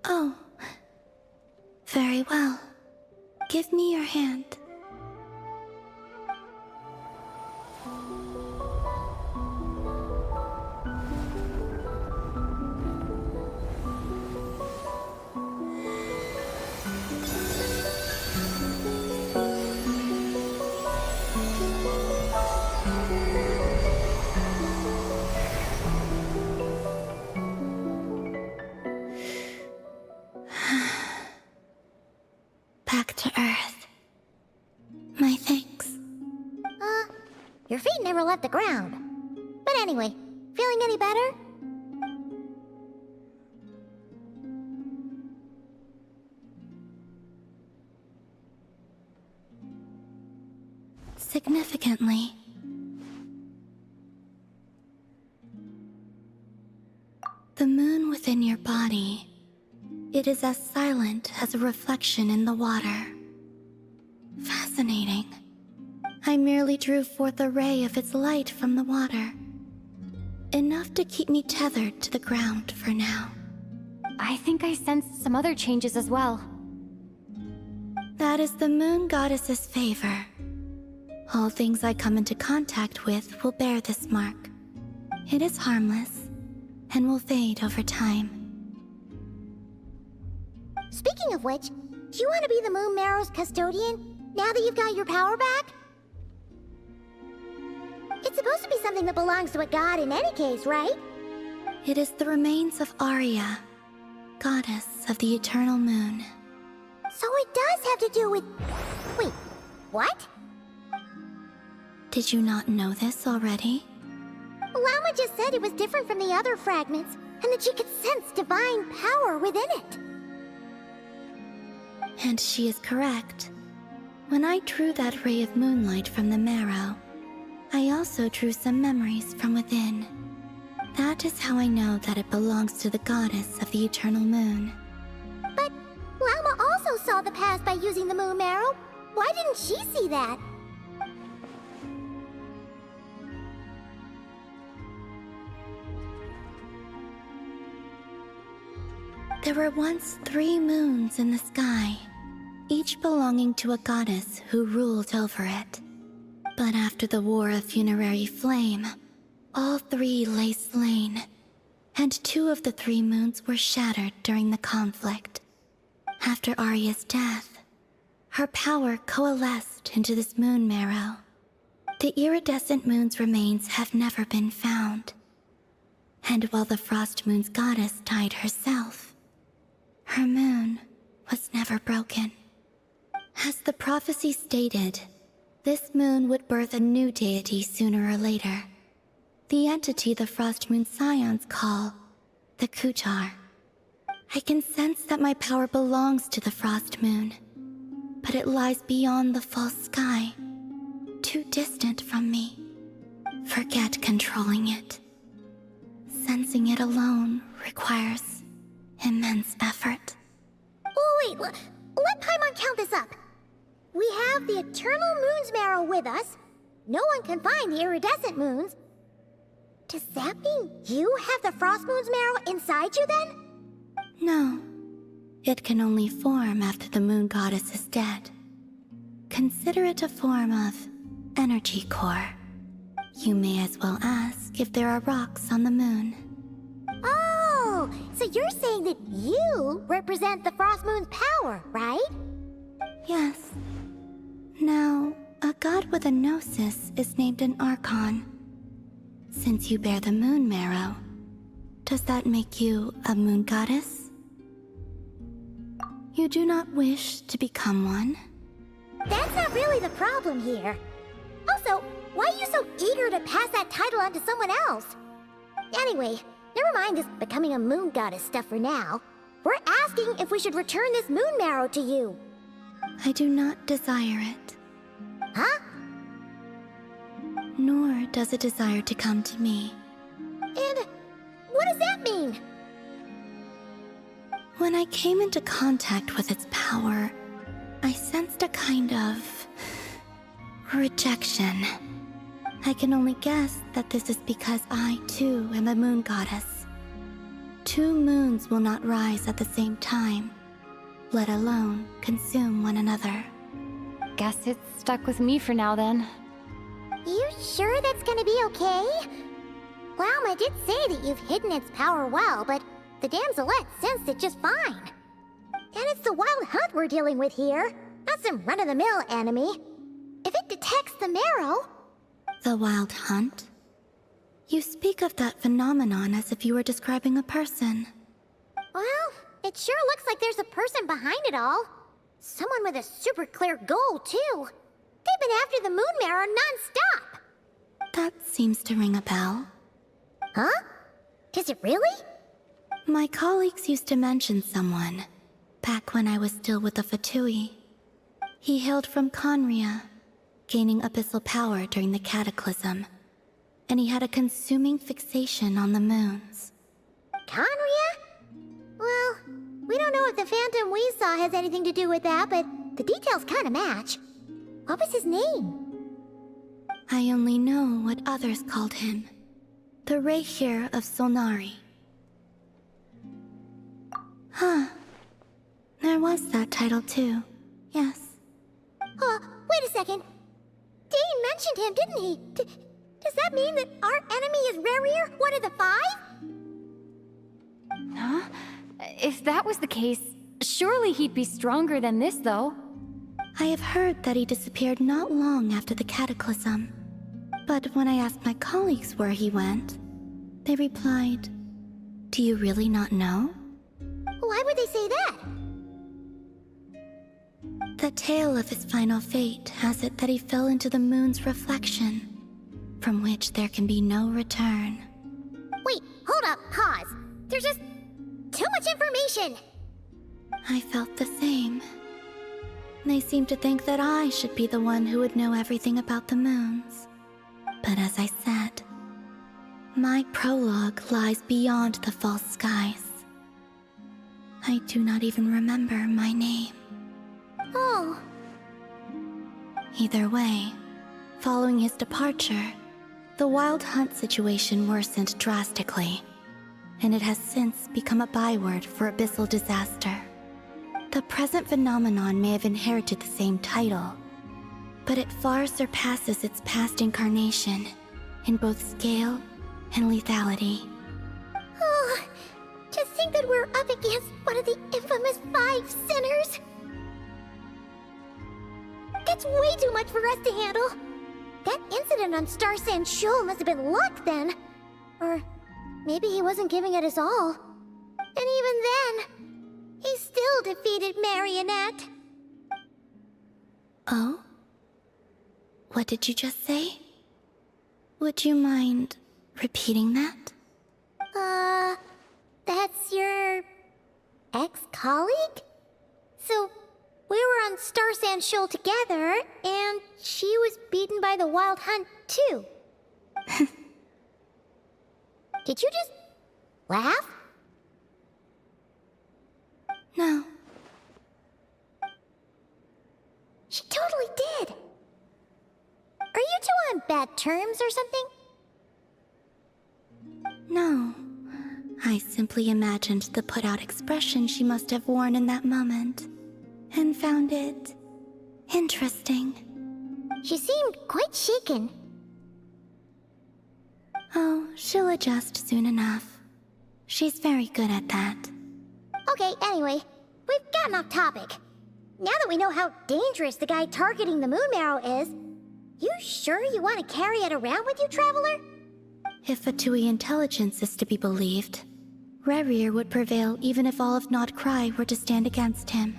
Oh. Very well. Give me your hand. Back to Earth. My thanks. Your feet never left the ground. But anyway, feeling any better? Significantly. The moon within your body. It is as silent as a reflection in the water. Fascinating. I merely drew forth a ray of its light from the water. Enough to keep me tethered to the ground for now. I think I sensed some other changes as well. That is the moon goddess's favor. All things I come into contact with will bear this mark. It is harmless and will fade over time. Speaking of which, do you want to be the Moon Marrow's custodian, now that you've got your power back? It's supposed to be something that belongs to a god in any case, right? It is the remains of Arya, goddess of the eternal moon. So it does have to do with... Wait, what? Did you not know this already? Lama just said it was different from the other fragments, and that she could sense divine power within it. And she is correct. When I drew that ray of moonlight from the marrow, I also drew some memories from within. That is how I know that it belongs to the goddess of the eternal moon. But Lama also saw the past by using the moon marrow. Why didn't she see that? There were once 3 moons in the sky, each belonging to a goddess who ruled over it. But after the War of Funerary Flame, all 3 lay slain, and 2 of the 3 moons were shattered during the conflict. After Arya's death, her power coalesced into this moon marrow. The iridescent moon's remains have never been found. And while the Frost Moon's goddess died herself, her moon was never broken. As the prophecy stated, this moon would birth a new deity sooner or later. The entity the Frost Moon Scions call the Kutar. I can sense that my power belongs to the Frost Moon, but it lies beyond the false sky, too distant from me. Forget controlling it. Sensing it alone requires immense effort. Oh wait, let Paimon count this up. We have the Eternal Moon's Marrow with us. No one can find the iridescent moons. Does that mean you have the Frost Moon's Marrow inside you then? No. It can only form after the moon goddess is dead. Consider it a form of energy core. You may as well ask if there are rocks on the moon. Oh, so you're saying that you represent the Frost Moon's power, right? Yes. Now, a god with a gnosis is named an Archon. Since you bear the moon marrow, does that make you a moon goddess? You do not wish to become one? That's not really the problem here. Also, why are you so eager to pass that title on to someone else? Anyway, never mind this becoming a moon goddess stuff for now. We're asking if we should return this moon marrow to you. I do not desire it. Huh? Nor does it desire to come to me. And what does that mean? When I came into contact with its power, I sensed a kind of rejection. I can only guess that this is because I, too, am a moon goddess. 2 moons will not rise at the same time, let alone consume one another. Guess it's stuck with me for now then. You sure that's gonna be okay? Walma did say that you've hidden its power well, but the damselette sensed it just fine. And it's the wild hunt we're dealing with here, not some run-of-the-mill enemy. If it detects the marrow... The wild hunt? You speak of that phenomenon as if you were describing a person. Well, it sure looks like there's a person behind it all. Someone with a super clear goal, too. They've been after the moon marrow non-stop. That seems to ring a bell. Huh? Is it really? My colleagues used to mention someone, back when I was still with the Fatui. He hailed from Conria, gaining abyssal power during the Cataclysm, and he had a consuming fixation on the moons. Conria? Well, we don't know if the phantom we saw has anything to do with that, but the details kind of match. What was his name? I only know what others called him. The Rayhir of Solnari. Huh. There was that title too. Yes. Wait a second. Dane mentioned him, didn't he? Does that mean that our enemy is Rayhir, one of the 5? Huh? If that was the case, surely he'd be stronger than this, though. I have heard that he disappeared not long after the Cataclysm. But when I asked my colleagues where he went, they replied, "Do you really not know?" Why would they say that? The tale of his final fate has it that he fell into the moon's reflection, from which there can be no return. Wait, hold up, pause. There's just too much information. I felt the same. They seemed to think that I should be the one who would know everything about the moons. But as I said, my prologue lies beyond the false skies. I do not even remember my name. Oh. Either way, following his departure, the wild hunt situation worsened drastically, and it has since become a byword for abyssal disaster. The present phenomenon may have inherited the same title, but it far surpasses its past incarnation in both scale and lethality. Oh, to think that we're up against one of the infamous 5 sinners! That's way too much for us to handle. That incident on Star Sand Shoal must have been luck then. Or maybe he wasn't giving it his all. And even then, he still defeated Marionette. Oh? What did you just say? Would you mind repeating that? That's your ex-colleague? So, we were on Star Sand Shoal together, and she was beaten by the Wild Hunt, too. Did you just laugh? No. She totally did. Are you two on bad terms or something? No. I simply imagined the put-out expression she must have worn in that moment, and found it interesting. She seemed quite shaken. Oh, she'll adjust soon enough. She's very good at that. Okay, anyway, we've gotten off topic. Now that we know how dangerous the guy targeting the moon marrow is, you sure you want to carry it around with you, Traveler? If Fatui intelligence is to be believed, Rerir would prevail even if all of Nod Cry were to stand against him.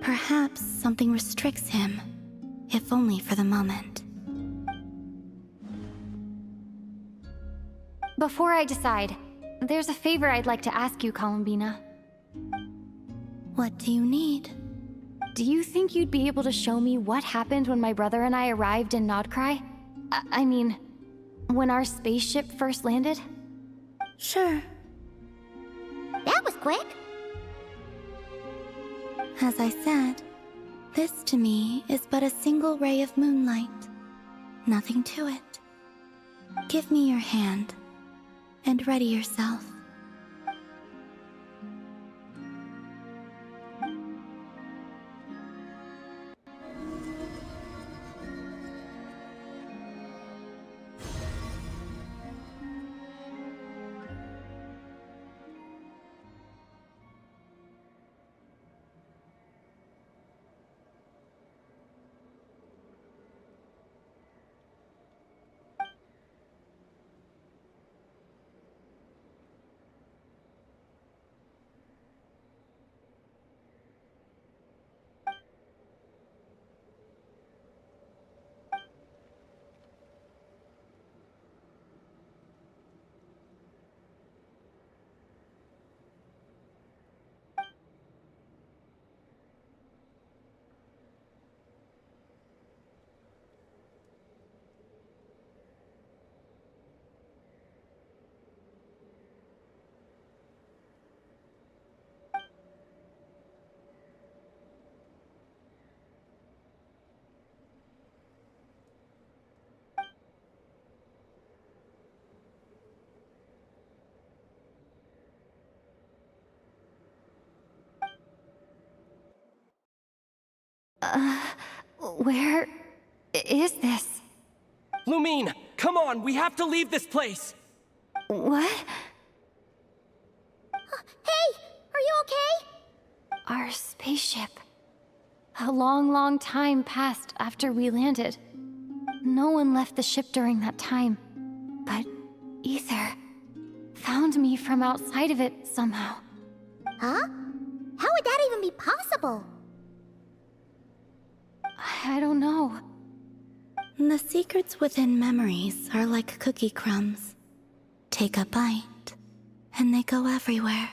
Perhaps something restricts him, if only for the moment. Before I decide, there's a favor I'd like to ask you, Columbina. What do you need? Do you think you'd be able to show me what happened when my brother and I arrived in Nodcry? I mean, when our spaceship first landed? Sure. That was quick. As I said, this to me is but a single ray of moonlight. Nothing to it. Give me your hand, and ready yourself. Where is this? Lumine, come on, we have to leave this place! What? Hey! Are you okay? Our spaceship. A long, long time passed after we landed. No one left the ship during that time. But Ether found me from outside of it somehow. Huh? How would that even be possible? I don't know. The secrets within memories are like cookie crumbs. Take a bite, and they go everywhere.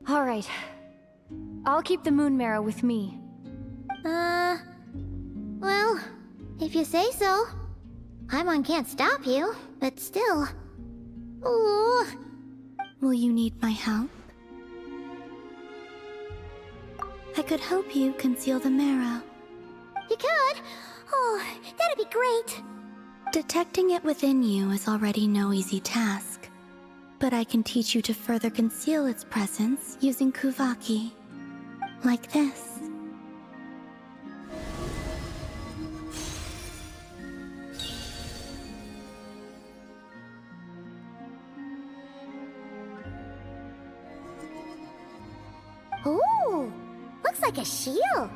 All right. I'll keep the moon marrow with me. Well, if you say so. Paimon can't stop you, but still. Ooh. Will you need my help? I could help you conceal the marrow. You could? Oh, that'd be great. Detecting it within you is already no easy task. But I can teach you to further conceal its presence using Kuvaki. Like this. Ooh, looks like a shield.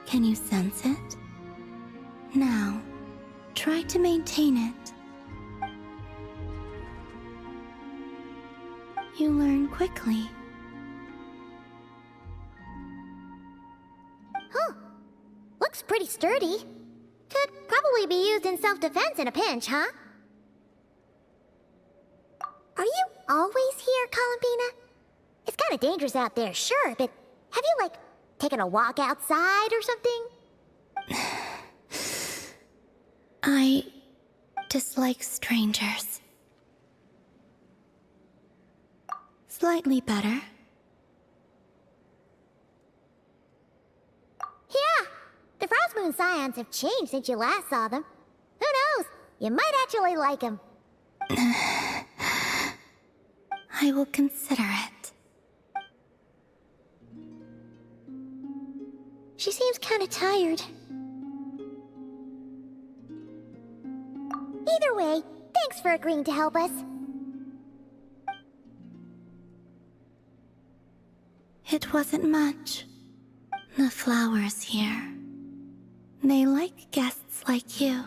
Can you sense it? Now, try to maintain it. You learn quickly. Huh. Looks pretty sturdy. Could probably be used in self-defense in a pinch, huh? Are you always here, Columbina? It's kind of dangerous out there, sure, but have you, like, taken a walk outside or something? I dislike strangers. Slightly better. Yeah, the Frost Moon Scions have changed since you last saw them. Who knows? You might actually like them. I will consider it. She seems kinda tired. Either way, thanks for agreeing to help us. It wasn't much. The flowers here. They like guests like you.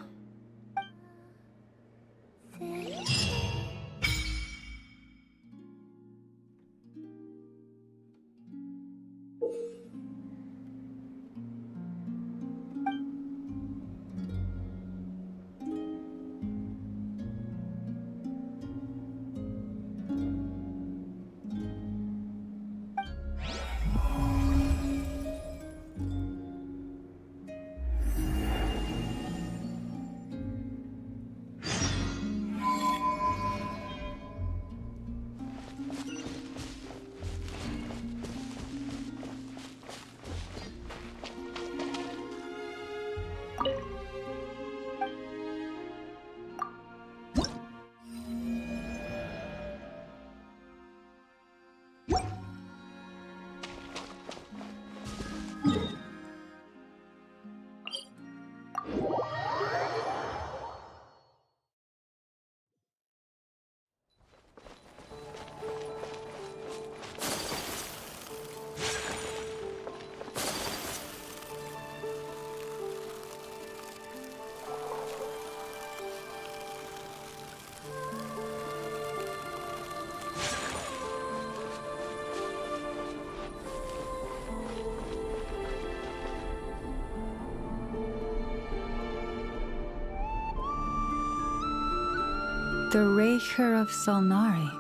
The Raker of Solnari.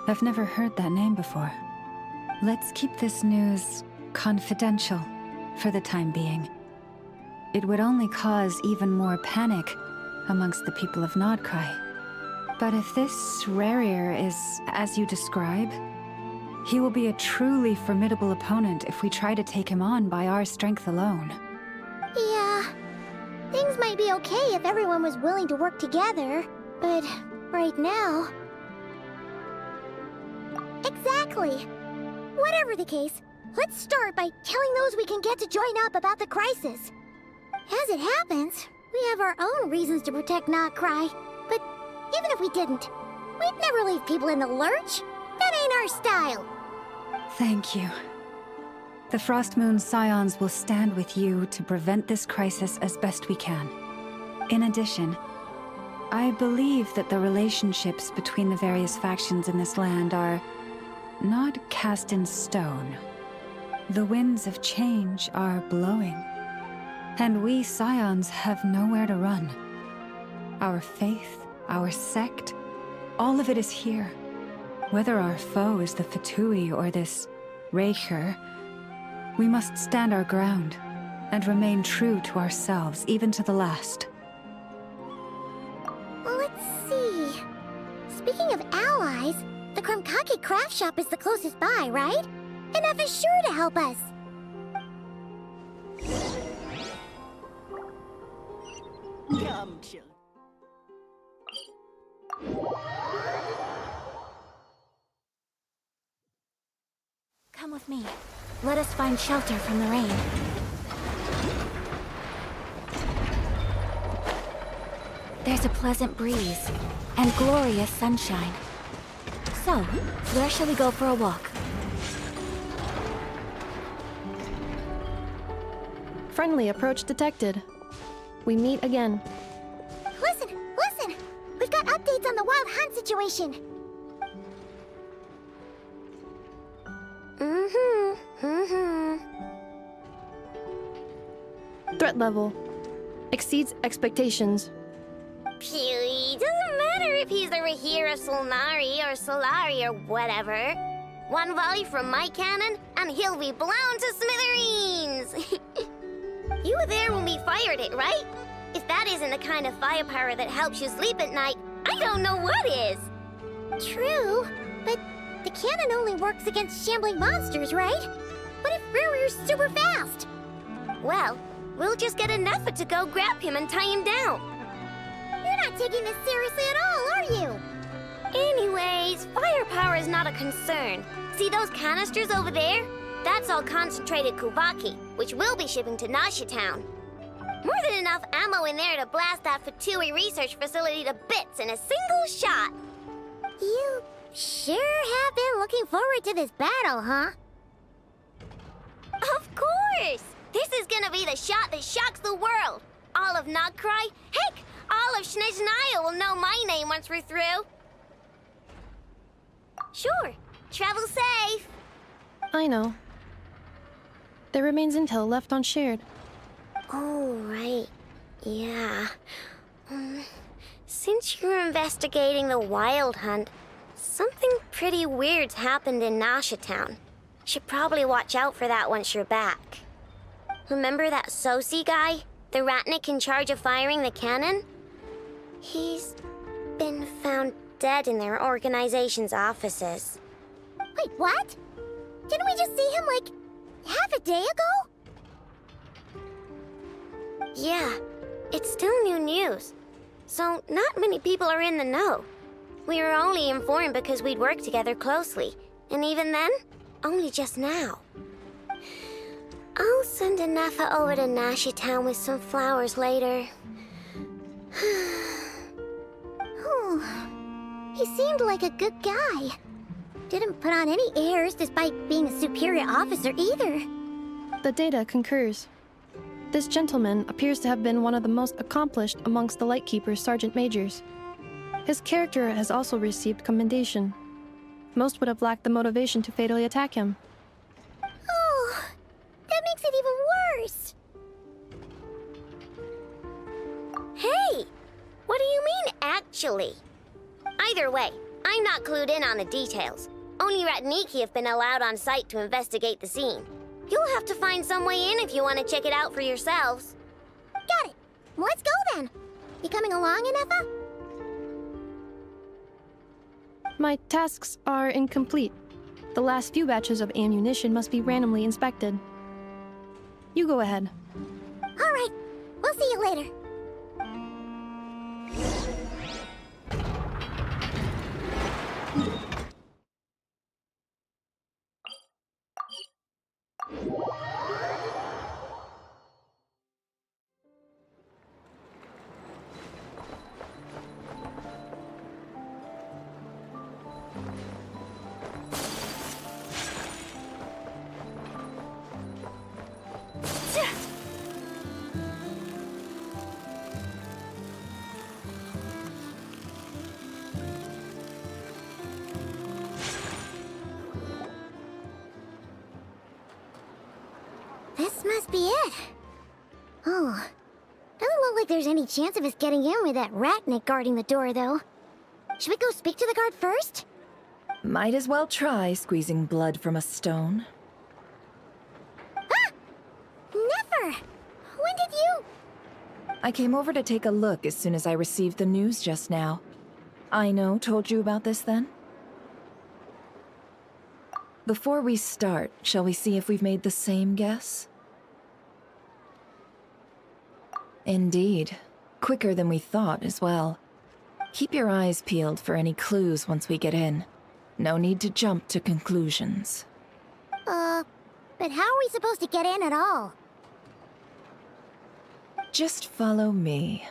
I've never heard that name before. Let's keep this news confidential for the time being. It would only cause even more panic amongst the people of Nodcry. But if this Rarier is as you describe, he will be a truly formidable opponent if we try to take him on by our strength alone. Yeah, things might be okay if everyone was willing to work together, but right now... Exactly! Whatever the case, let's start by telling those we can get to join up about the crisis. As it happens, we have our own reasons to protect Nodcry, but even if we didn't, we'd never leave people in the lurch. That ain't our style. Thank you. The Frost Moon Scions will stand with you to prevent this crisis as best we can. In addition, I believe that the relationships between the various factions in this land are not cast in stone. The winds of change are blowing, and we Scions have nowhere to run. Our faith, our sect, all of it is here. Whether our foe is the Fatui or this Raker, we must stand our ground and remain true to ourselves, even to the last. Let's see... Speaking of allies, the Krumkake craft shop is the closest by, right? Enough is sure to help us. Come, children. Come with me. Let us find shelter from the rain. There's a pleasant breeze and glorious sunshine. So, where shall we go for a walk? Friendly approach detected. We meet again. Listen! Listen! We've got updates on the wild hunt situation. Threat level exceeds expectations. Phew, doesn't matter if he's the Rahira Solnari or Solari or whatever. One volley from my cannon, and he'll be blown to smithereens! You were there when we fired it, right? If that isn't the kind of firepower that helps you sleep at night, I don't know what is. True, but the cannon only works against shambling monsters, right? What if Ruru's super fast? Well, we'll just get enough to go grab him and tie him down. You're not taking this seriously at all, are you? Anyways, firepower is not a concern. See those canisters over there? That's all concentrated Kubaki, which we'll be shipping to Nasha Town. More than enough ammo in there to blast that Fatui research facility to bits in a single shot. You sure have been looking forward to this battle, huh? Of course! This is gonna be the shot that shocks the world. All of Nagkrai, heck, all of Snezhnaya will know my name once we're through. Sure, travel safe. I know. There remains intel left unshared. Oh, right. Yeah. Since you're investigating the Wild Hunt, something pretty weird's happened in Nasha Town. Should probably watch out for that once you're back. Remember that Sosi guy? The Ratnik in charge of firing the cannon? He's been found dead in their organization's offices. Wait, what? Didn't we just see him, like, half a day ago? Yeah, it's still new news. So not many people are in the know. We were only informed because we'd worked together closely. And even then, only just now. I'll send Anafa over to Nasha Town with some flowers later. Oh, he seemed like a good guy. Didn't put on any airs despite being a superior officer either. The data concurs. This gentleman appears to have been one of the most accomplished amongst the Lightkeeper's sergeant majors. His character has also received commendation. Most would have lacked the motivation to fatally attack him. Oh, that makes it even worse. Hey! What do you mean, actually? Either way, I'm not clued in on the details. Only Ratniki have been allowed on site to investigate the scene. You'll have to find some way in if you want to check it out for yourselves. Got it. Let's go then. You coming along, Anafa? My tasks are incomplete. The last few batches of ammunition must be randomly inspected. You go ahead. All right. We'll see you later. This must be it. Oh, doesn't look like there's any chance of us getting in with that Ratnik guarding the door, though. Should we go speak to the guard first? Might as well try squeezing blood from a stone. Ah! Never! When did you... I came over to take a look as soon as I received the news just now. Aino told you about this then? Before we start, shall we see if we've made the same guess? Indeed. Quicker than we thought as well. Keep your eyes peeled for any clues once we get in. No need to jump to conclusions. But how are we supposed to get in at all? Just follow me.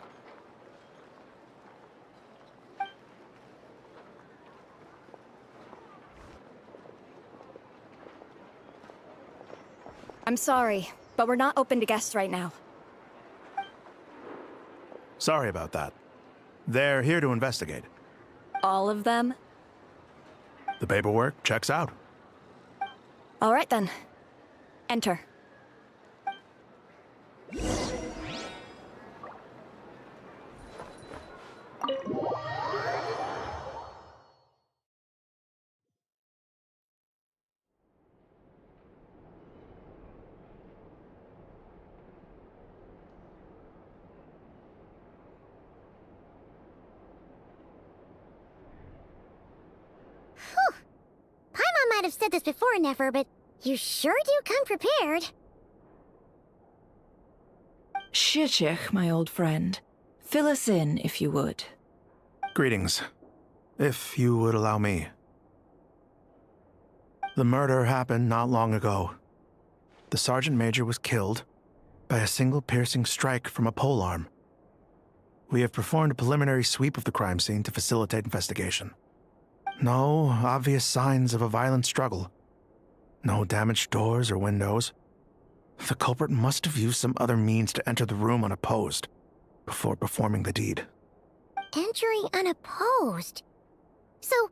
I'm sorry, but we're not open to guests right now. Sorry about that. They're here to investigate. All of them? The paperwork checks out. All right then. Enter. I've said this before, Nefer, but you sure do come prepared. Shishich, my old friend. Fill us in, if you would. Greetings. If you would allow me. The murder happened not long ago. The Sergeant Major was killed by a single piercing strike from a polearm. We have performed a preliminary sweep of the crime scene to facilitate investigation. No obvious signs of a violent struggle. No damaged doors or windows. The culprit must have used some other means to enter the room unopposed before performing the deed. Entering unopposed? So,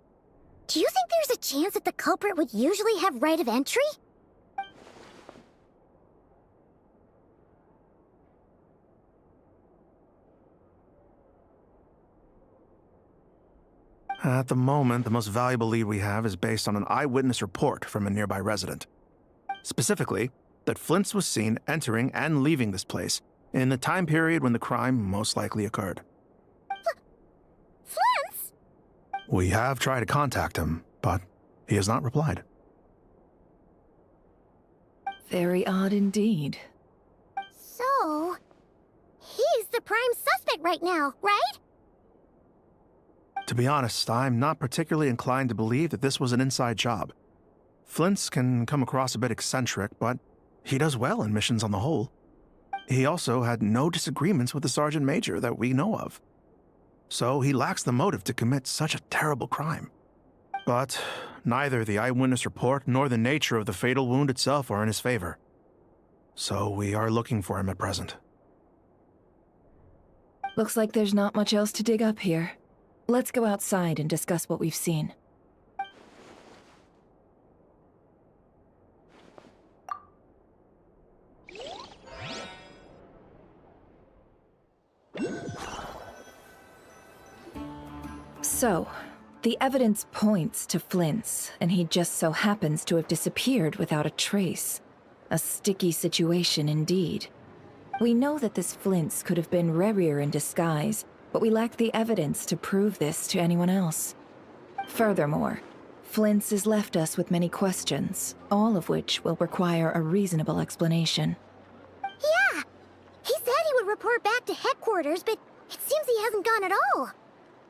do you think there's a chance that the culprit would usually have right of entry? At the moment, the most valuable lead we have is based on an eyewitness report from a nearby resident. Specifically, that Flint's was seen entering and leaving this place in the time period when the crime most likely occurred. Flint's? We have tried to contact him, but he has not replied. Very odd indeed. So, he's the prime suspect right now, right? To be honest, I'm not particularly inclined to believe that this was an inside job. Flint's can come across a bit eccentric, but he does well in missions on the whole. He also had no disagreements with the Sergeant Major that we know of. So he lacks the motive to commit such a terrible crime. But neither the eyewitness report nor the nature of the fatal wound itself are in his favor. So we are looking for him at present. Looks like there's not much else to dig up here. Let's go outside and discuss what we've seen. So, the evidence points to Flint's, and he just so happens to have disappeared without a trace. A sticky situation indeed. We know that this Flint's could have been Rerir in disguise, but we lack the evidence to prove this to anyone else. Furthermore, Flint's has left us with many questions, all of which will require a reasonable explanation. Yeah! He said he would report back to headquarters, but it seems he hasn't gone at all.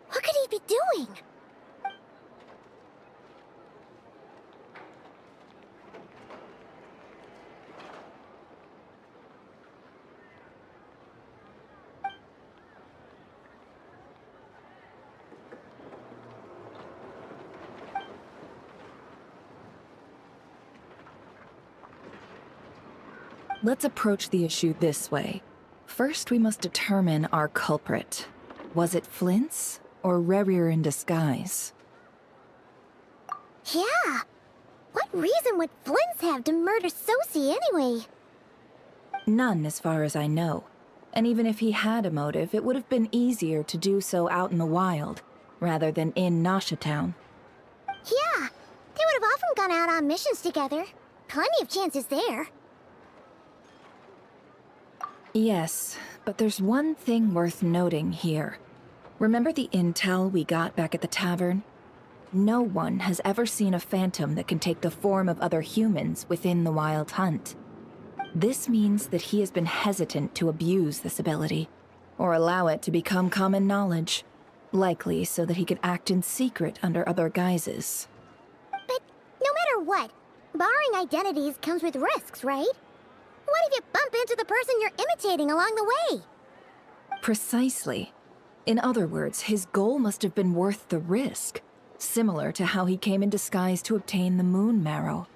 What could he be doing? Let's approach the issue this way. First, we must determine our culprit. Was it Flint's or Rerir in disguise? Yeah! What reason would Flint's have to murder Sosie anyway? None, as far as I know. And even if he had a motive, it would have been easier to do so out in the wild, rather than in Nashatown. Yeah! They would have often gone out on missions together. Plenty of chances there. Yes, but there's one thing worth noting here. Remember the intel we got back at the tavern? No one has ever seen a phantom that can take the form of other humans within the Wild Hunt. This means that he has been hesitant to abuse this ability, or allow it to become common knowledge, likely so that he could act in secret under other guises. But no matter what, barring identities comes with risks, right? What if you bump into the person you're imitating along the way? Precisely. In other words, his goal must have been worth the risk, similar to how he came in disguise to obtain the moon marrow.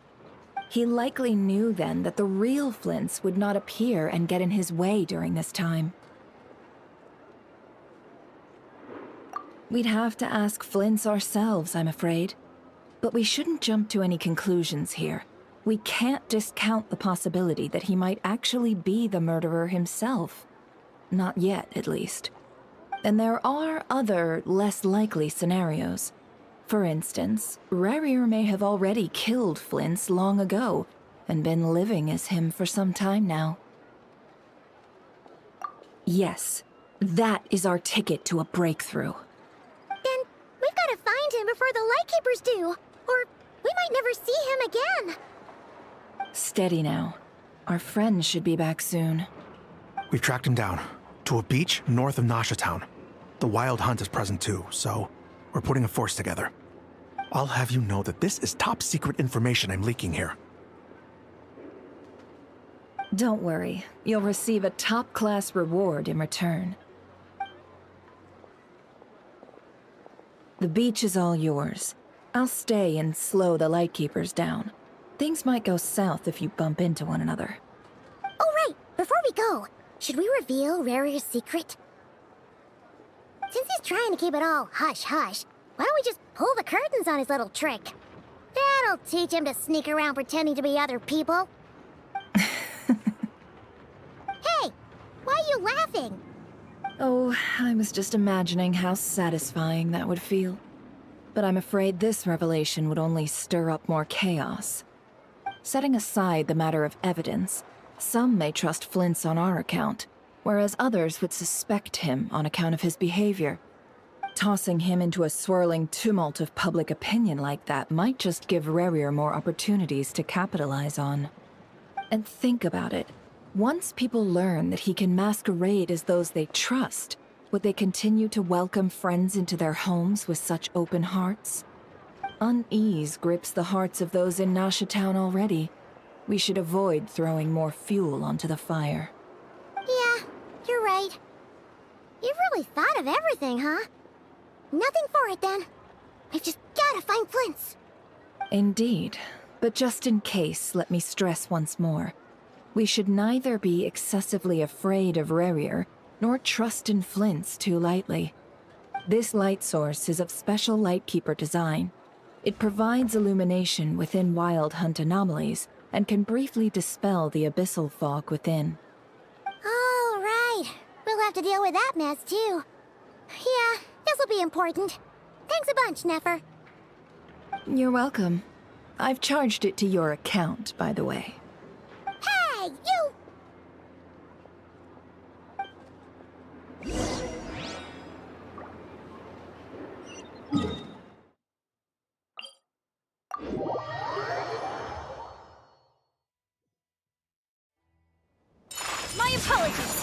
He likely knew then that the real Flint's would not appear and get in his way during this time. We'd have to ask Flint's ourselves, I'm afraid. But we shouldn't jump to any conclusions here. We can't discount the possibility that he might actually be the murderer himself. Not yet, at least. And there are other, less likely scenarios. For instance, Rerir may have already killed Flint's long ago, and been living as him for some time now. Yes, that is our ticket to a breakthrough. Then we've got to find him before the Lightkeepers do, or we might never see him again. Steady now. Our friend should be back soon. We've tracked him down to a beach north of Nasha Town. The Wild Hunt is present too, so we're putting a force together. I'll have you know that this is top secret information I'm leaking here. Don't worry. You'll receive a top-class reward in return. The beach is all yours. I'll stay and slow the Lightkeepers down. Things might go south if you bump into one another. Oh, right. Before we go, should we reveal Rarier's secret? Since he's trying to keep it all hush-hush, why don't we just pull the curtains on his little trick? That'll teach him to sneak around pretending to be other people. Hey, why are you laughing? Oh, I was just imagining how satisfying that would feel. But I'm afraid this revelation would only stir up more chaos. Setting aside the matter of evidence, some may trust Flint's on our account, whereas others would suspect him on account of his behavior. Tossing him into a swirling tumult of public opinion like that might just give Rarier more opportunities to capitalize on. And think about it. Once people learn that he can masquerade as those they trust, would they continue to welcome friends into their homes with such open hearts? Unease grips the hearts of those in Nasha Town already. We should avoid throwing more fuel onto the fire. Yeah, you're right. You've really thought of everything, huh? Nothing for it, then. We've just gotta find Flint's. Indeed. But just in case, let me stress once more. We should neither be excessively afraid of Rarier, nor trust in Flint's too lightly. This light source is of special Lightkeeper design. It provides illumination within Wild Hunt anomalies, and can briefly dispel the abyssal fog within. Oh, right. We'll have to deal with that mess, too. Yeah, this'll be important. Thanks a bunch, Nefer. You're welcome. I've charged it to your account, by the way. Hey, you! My apologies.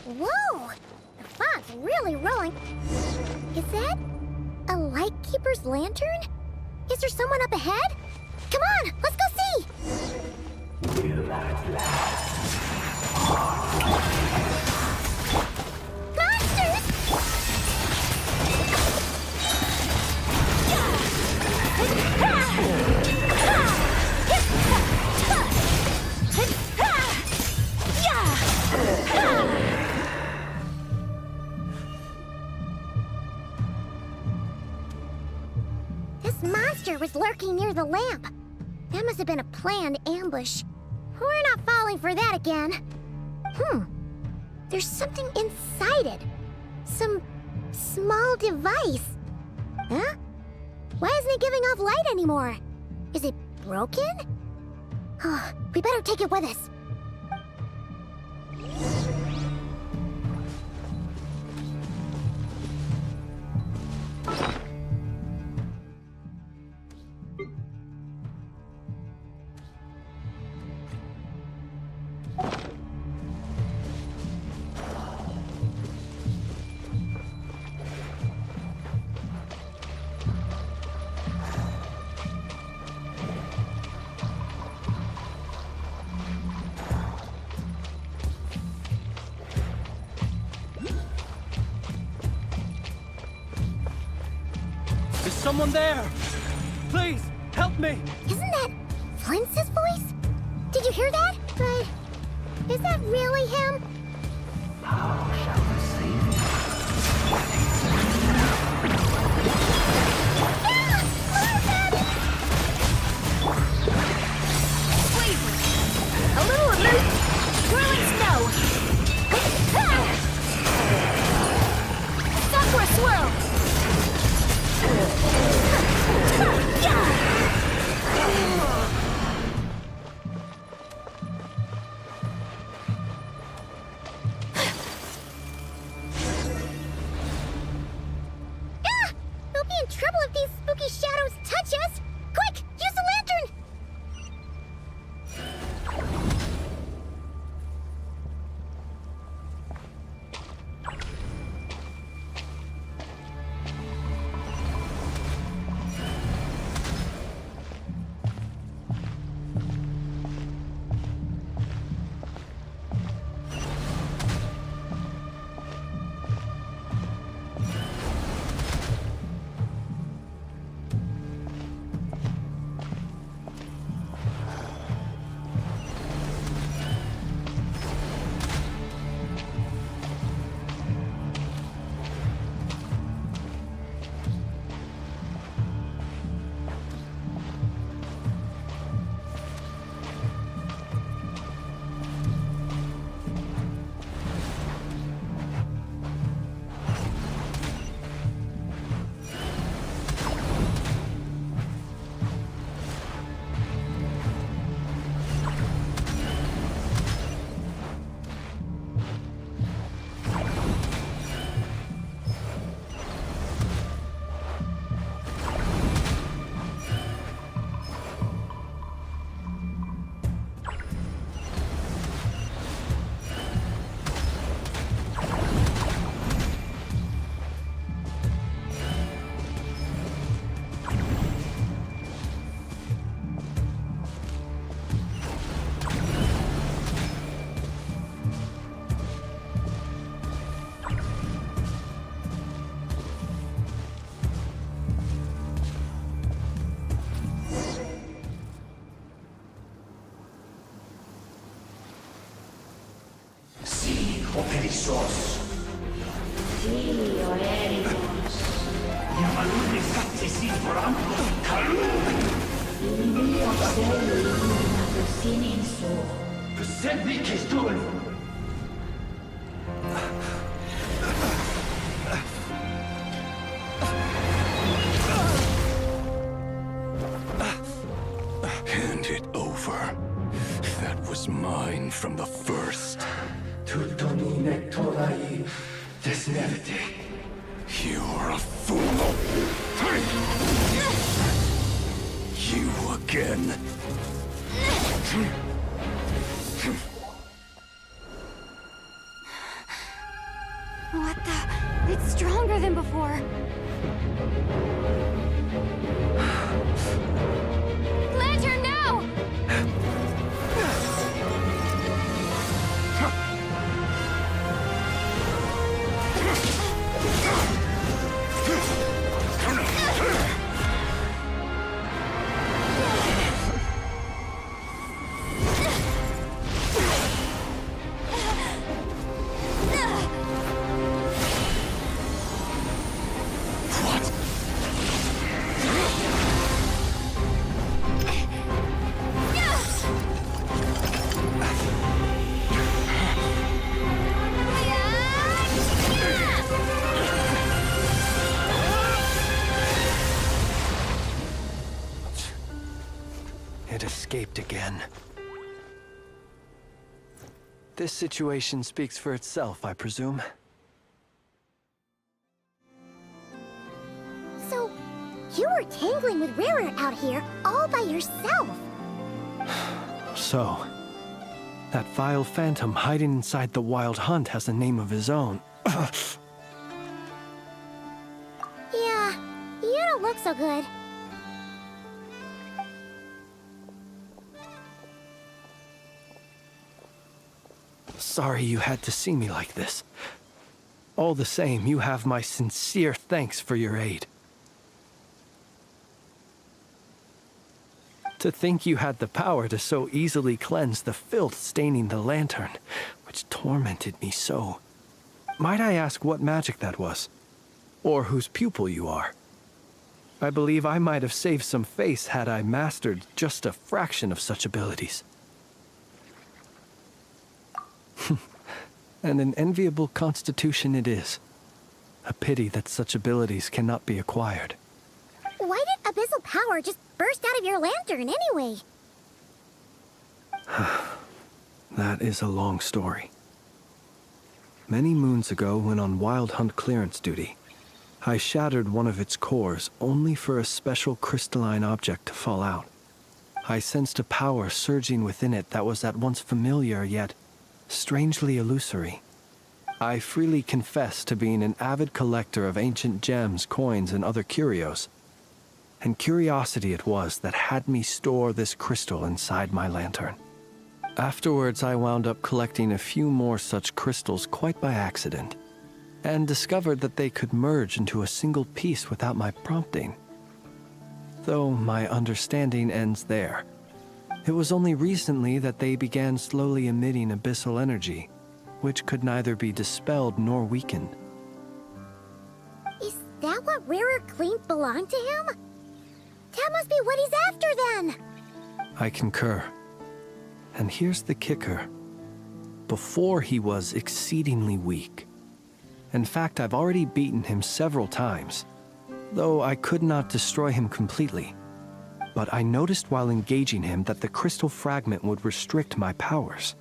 Whoa! The fog's really rolling. Is that a Lightkeeper's lantern? Is there someone up ahead? Come on, let's go see! Monsters! This monster was lurking near the lamp. That must have been a planned ambush. We're not falling for that again. There's something inside it. Some small device. Huh? Why isn't it giving off light anymore? Is it broken? Oh, we better take it with us. Is someone there? Please, help me! Isn't that Flint's voice? Did you hear that? But is that really him? How shall I save you? A little alert. Swirling snow. sos. Sí, oremos. Yamaluni katsi voramos kalun. Ilmio seli sinin so. Persevi kestul. Hand it over. That was mine from the first. Tutoni nektorai desnevite. You're a fool. You again. What the? It's stronger than before. Lantern, now! It escaped again. This situation speaks for itself, I presume. So, you were tangling with Rarer out here all by yourself. So, that vile phantom hiding inside the Wild Hunt has a name of his own. Yeah, you don't look so good. Sorry you had to see me like this. All the same, you have my sincere thanks for your aid. To think you had the power to so easily cleanse the filth staining the lantern, which tormented me so. Might I ask what magic that was? Or whose pupil you are? I believe I might have saved some face had I mastered just a fraction of such abilities. And an enviable constitution it is. A pity that such abilities cannot be acquired. Why did abyssal power just burst out of your lantern anyway? That is a long story. Many moons ago, when on Wild Hunt clearance duty, I shattered one of its cores only for a special crystalline object to fall out. I sensed a power surging within it that was at once familiar yet strangely illusory. I freely confess to being an avid collector of ancient gems, coins, and other curios. And curiosity it was that had me store this crystal inside my lantern. Afterwards, I wound up collecting a few more such crystals quite by accident, and discovered that they could merge into a single piece without my prompting. Though my understanding ends there. It was only recently that they began slowly emitting abyssal energy, which could neither be dispelled nor weakened. Is that what Rarer claimed belonged to him? That must be what he's after then! I concur. And here's the kicker. Before he was exceedingly weak. In fact, I've already beaten him several times, though I could not destroy him completely. But I noticed while engaging him that the crystal fragment would restrict my powers.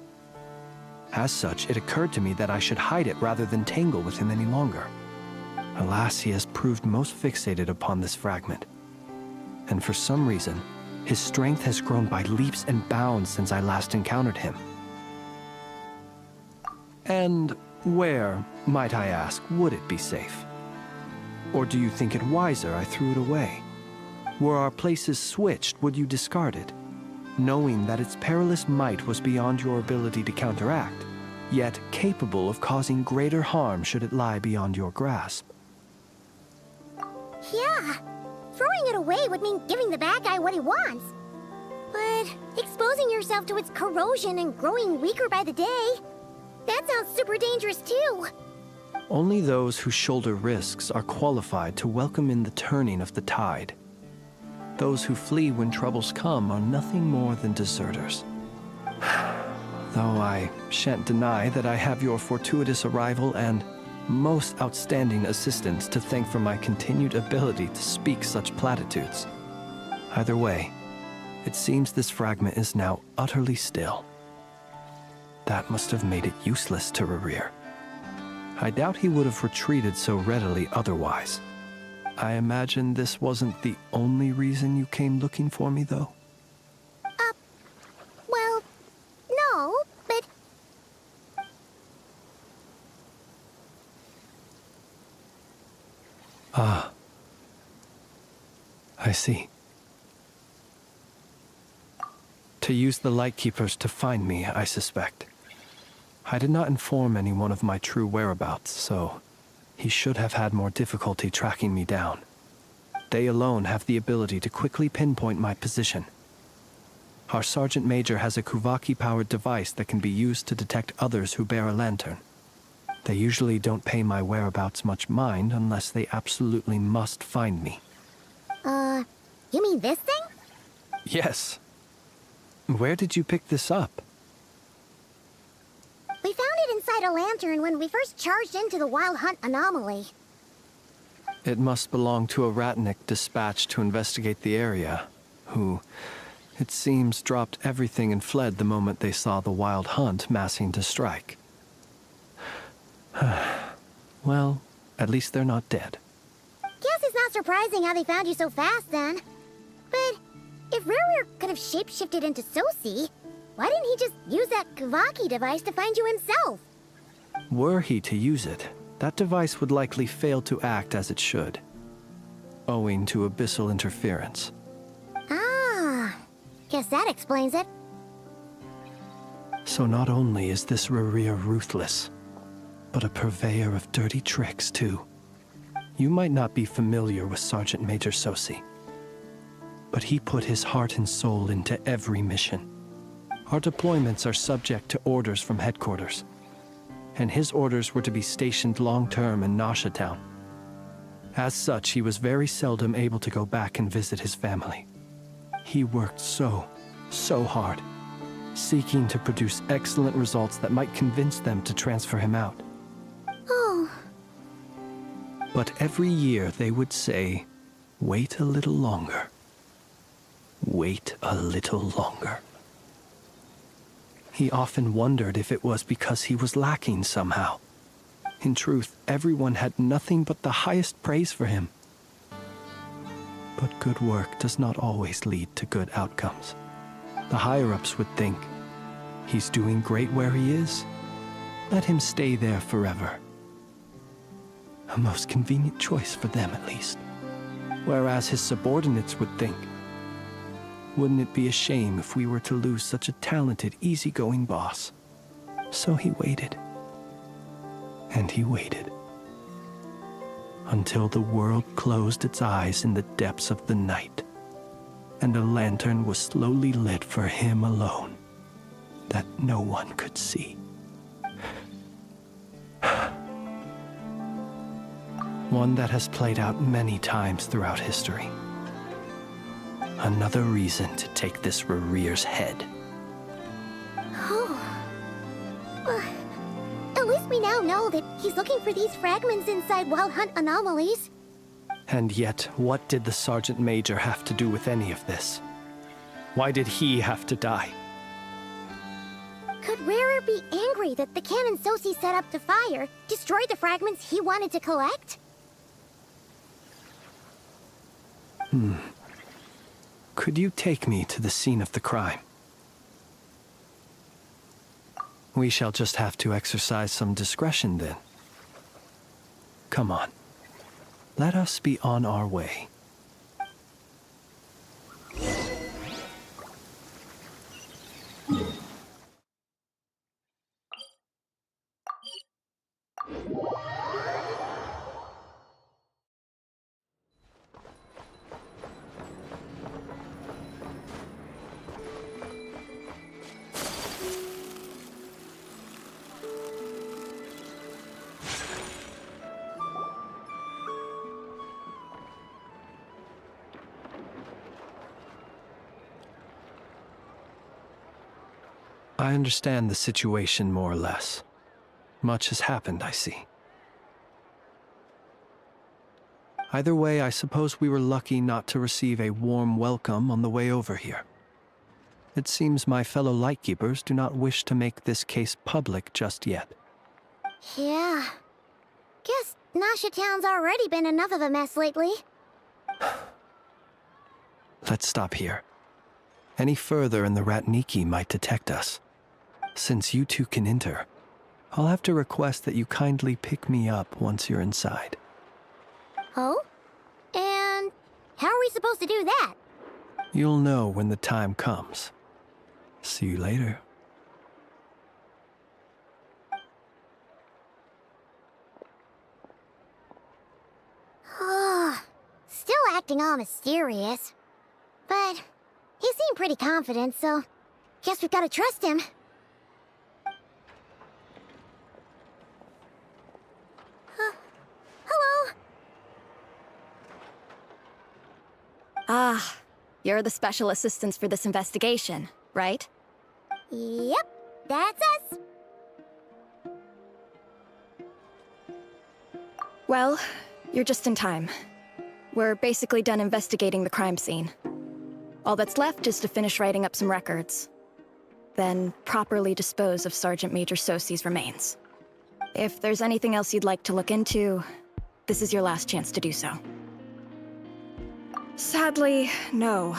As such, it occurred to me that I should hide it rather than tangle with him any longer. Alas, he has proved most fixated upon this fragment. And for some reason, his strength has grown by leaps and bounds since I last encountered him. And where, might I ask, would it be safe? Or do you think it wiser I threw it away? Were our places switched, would you discard it, knowing that its perilous might was beyond your ability to counteract, yet capable of causing greater harm should it lie beyond your grasp? Yeah, throwing it away would mean giving the bad guy what he wants. But exposing yourself to its corrosion and growing weaker by the day, That sounds super dangerous too. Only those who shoulder risks are qualified to welcome in the turning of the tide. Those who flee when troubles come are nothing more than deserters. Though I shan't deny that I have your fortuitous arrival and most outstanding assistance to thank for my continued ability to speak such platitudes. Either way, it seems this fragment is now utterly still. That must have made it useless to Rerir. I doubt he would have retreated so readily otherwise. I imagine this wasn't the only reason you came looking for me, though? Well, no, but... Ah. I see. To use the Lightkeepers to find me, I suspect. I did not inform anyone of my true whereabouts, so he should have had more difficulty tracking me down. They alone have the ability to quickly pinpoint my position. Our Sergeant Major has a Kuvaki-powered device that can be used to detect others who bear a lantern. They usually don't pay my whereabouts much mind unless they absolutely must find me. You mean this thing? Yes. Where did you pick this up? We found it inside a lantern when we first charged into the Wild Hunt anomaly. It must belong to a Ratnik dispatched to investigate the area, who, it seems, dropped everything and fled the moment they saw the Wild Hunt massing to strike. Well, at least they're not dead. Guess it's not surprising how they found you so fast, then. But if Rerir could have shapeshifted into Sosi, why didn't he just use that Kuvaki device to find you himself? Were he to use it, that device would likely fail to act as it should, owing to abyssal interference. Ah, guess that explains it. So not only is this Rerir ruthless, but a purveyor of dirty tricks, too. You might not be familiar with Sergeant Major Sosi, but he put his heart and soul into every mission. Our deployments are subject to orders from headquarters, and his orders were to be stationed long-term in Nasha Town. As such, he was very seldom able to go back and visit his family. He worked so hard, seeking to produce excellent results that might convince them to transfer him out. Oh. But every year they would say, "Wait a little longer. Wait a little longer." He often wondered if it was because he was lacking somehow. In truth, everyone had nothing but the highest praise for him. But good work does not always lead to good outcomes. The higher-ups would think, he's doing great where he is. Let him stay there forever. A most convenient choice for them, at least. Whereas his subordinates would think, wouldn't it be a shame if we were to lose such a talented, easygoing boss? So he waited. And he waited. Until the world closed its eyes in the depths of the night, and a lantern was slowly lit for him alone, that no one could see. One that has played out many times throughout history. Another reason to take this Rerir's head. Oh. At least we now know that he's looking for these fragments inside Wild Hunt anomalies. And yet, what did the Sergeant Major have to do with any of this? Why did he have to die? Could Rerir be angry that the cannon Sosi set up to fire destroyed the fragments he wanted to collect? Could you take me to the scene of the crime? We shall just have to exercise some discretion then. Come on. Let us be on our way. I understand the situation more or less. Much has happened, I see. Either way, I suppose we were lucky not to receive a warm welcome on the way over here. It seems my fellow Lightkeepers do not wish to make this case public just yet. Yeah. Guess Nasha Town's already been enough of a mess lately. Let's stop here. Any further and the Ratniki might detect us. Since you two can enter, I'll have to request that you kindly pick me up once you're inside. Oh? And how are we supposed to do that? You'll know when the time comes. See you later. Still acting all mysterious. But he seemed pretty confident, so guess we've got to trust him. Hello? Ah, you're the special assistants for this investigation, right? Yep, that's us. Well, you're just in time. We're basically done investigating the crime scene. All that's left is to finish writing up some records. Then properly dispose of Sergeant Major Sosi's remains. If there's anything else you'd like to look into, this is your last chance to do so. Sadly, no.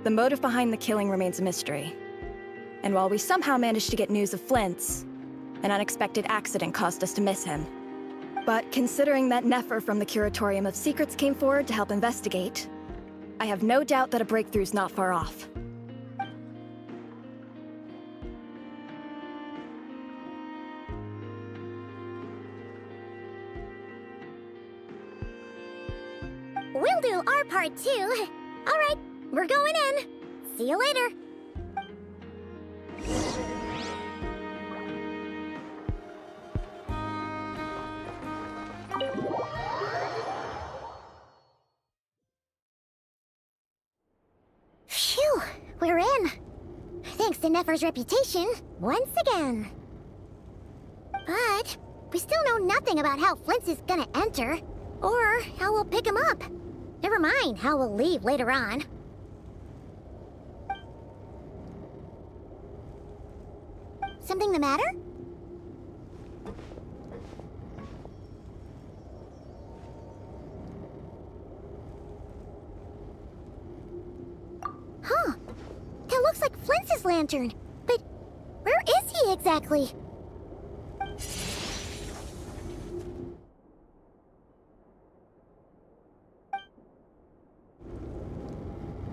The motive behind the killing remains a mystery. And while we somehow managed to get news of Flint's, an unexpected accident caused us to miss him. But considering that Nefer from the Curatorium of Secrets came forward to help investigate, I have no doubt that a breakthrough's not far off. We'll do our part too. All right, we're going in. See you later. Phew, we're in. Thanks to Nefer's reputation, once again. But we still know nothing about how Flint's is gonna enter, or how we'll pick him up. Never mind how we'll leave later on. Something the matter? Huh. That looks like Flint's lantern. But where is he exactly?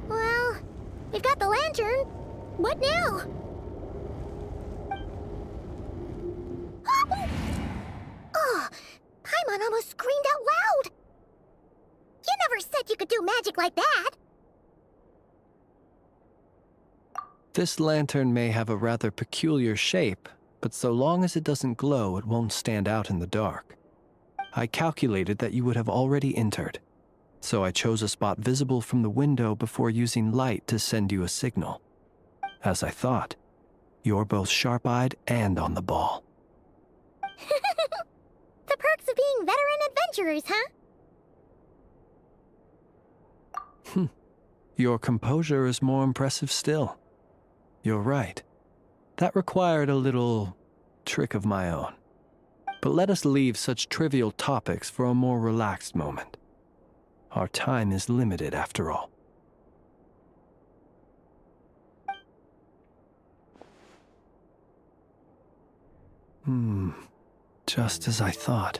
Well, we've got the lantern. What now? Oh, Paimon almost screamed out loud. You never said you could do magic like that. This lantern may have a rather peculiar shape, but so long as it doesn't glow, it won't stand out in the dark. I calculated that you would have already entered, so I chose a spot visible from the window before using light to send you a signal. As I thought, you're both sharp-eyed and on the ball. The perks of being veteran adventurers, huh? Your composure is more impressive still. You're right. That required a little trick of my own. But let us leave such trivial topics for a more relaxed moment. Our time is limited after all. Just as I thought.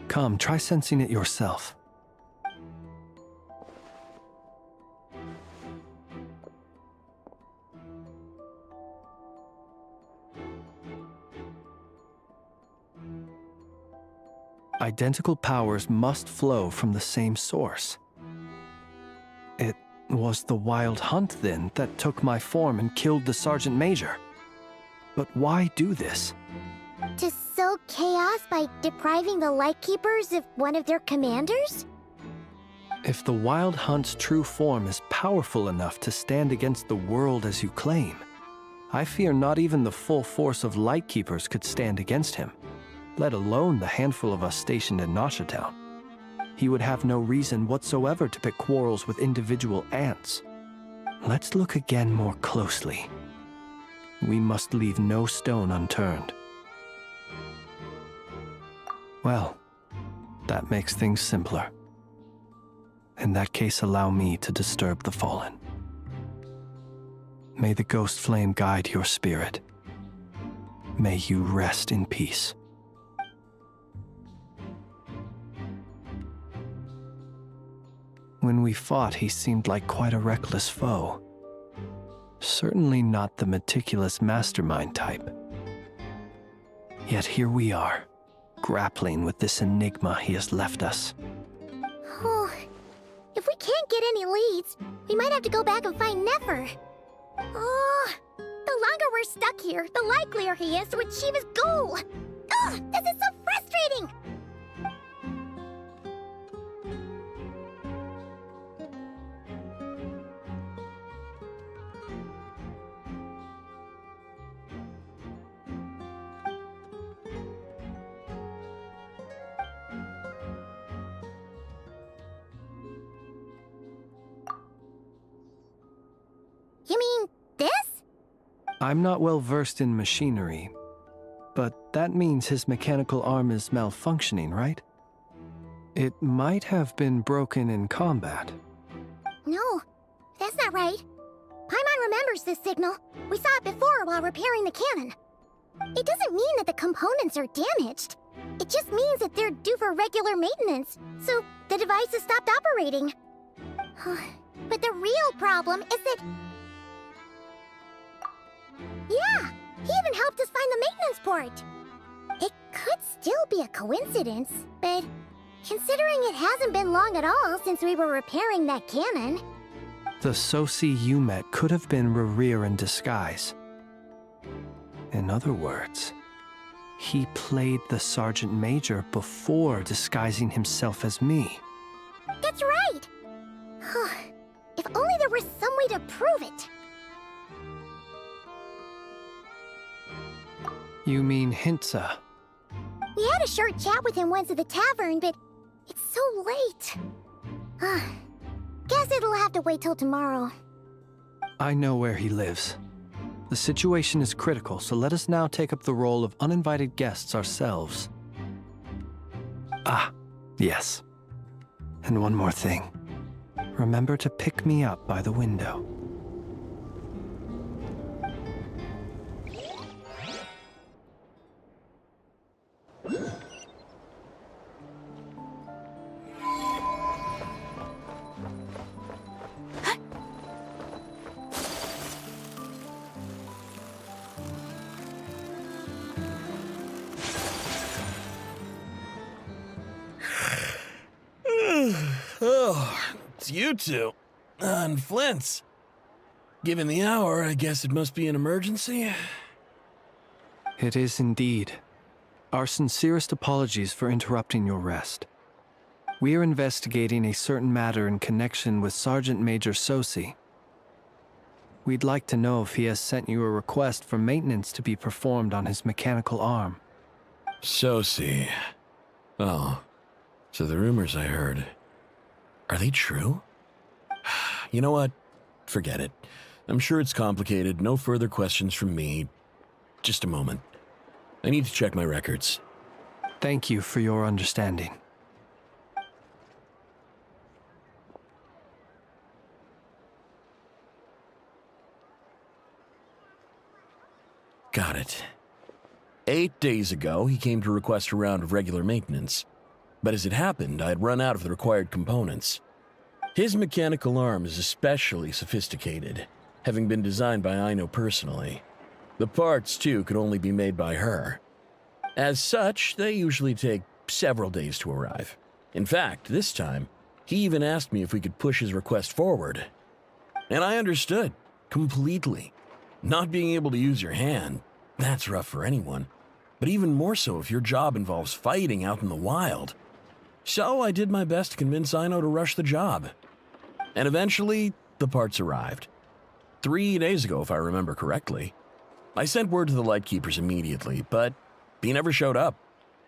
Come, try sensing it yourself. Identical powers must flow from the same source. It was the Wild Hunt, then, that took my form and killed the Sergeant Major. But why do this? To sow chaos by depriving the Lightkeepers of one of their commanders? If the Wild Hunt's true form is powerful enough to stand against the world as you claim, I fear not even the full force of Lightkeepers could stand against him, let alone the handful of us stationed in Nashatown. He would have no reason whatsoever to pick quarrels with individual ants. Let's look again more closely. We must leave no stone unturned. Well, that makes things simpler. In that case, allow me to disturb the fallen. May the ghost flame guide your spirit. May you rest in peace. When we fought, he seemed like quite a reckless foe. Certainly not the meticulous mastermind type. Yet here we are, grappling with this enigma he has left us. Oh, if we can't get any leads, we might have to go back and find Nefer. Oh, the longer we're stuck here, the likelier he is to achieve his goal. Ugh, this is so frustrating! You mean this? I'm not well versed in machinery, but that means his mechanical arm is malfunctioning, right? It might have been broken in combat. No, that's not right. Paimon remembers this signal. We saw it before while repairing the cannon. It doesn't mean that the components are damaged. It just means that they're due for regular maintenance, so the device has stopped operating. But the real problem is that... Yeah, he even helped us find the maintenance port. It could still be a coincidence, but considering it hasn't been long at all since we were repairing that cannon... The Sosi you met could have been Rerir in disguise. In other words, he played the Sergeant Major before disguising himself as me. That's right! If only there was some way to prove it. You mean Hintsa? We had a short chat with him once at the tavern, but it's so late. Guess it'll have to wait till tomorrow. I know where he lives. The situation is critical, so let us now take up the role of uninvited guests ourselves. Ah, yes. And one more thing. Remember to pick me up by the window. Oh, it's you two. And Flint's. Given the hour, I guess it must be an emergency. It is indeed. Our sincerest apologies for interrupting your rest. We are investigating a certain matter in connection with Sergeant Major Sosi. We'd like to know if he has sent you a request for maintenance to be performed on his mechanical arm. Sosi. Oh, so the rumors I heard, are they true? You know what? Forget it. I'm sure it's complicated. No further questions from me. Just a moment. I need to check my records. Thank you for your understanding. Got it. 8 days ago, he came to request a round of regular maintenance. But as it happened, I had run out of the required components. His mechanical arm is especially sophisticated, having been designed by Aino personally. The parts, too, could only be made by her. As such, they usually take several days to arrive. In fact, this time, he even asked me if we could push his request forward. And I understood, completely. Not being able to use your hand, that's rough for anyone. But even more so if your job involves fighting out in the wild. So I did my best to convince Aino to rush the job. And eventually, the parts arrived. 3 days ago, if I remember correctly. I sent word to the Lightkeepers immediately, but he never showed up.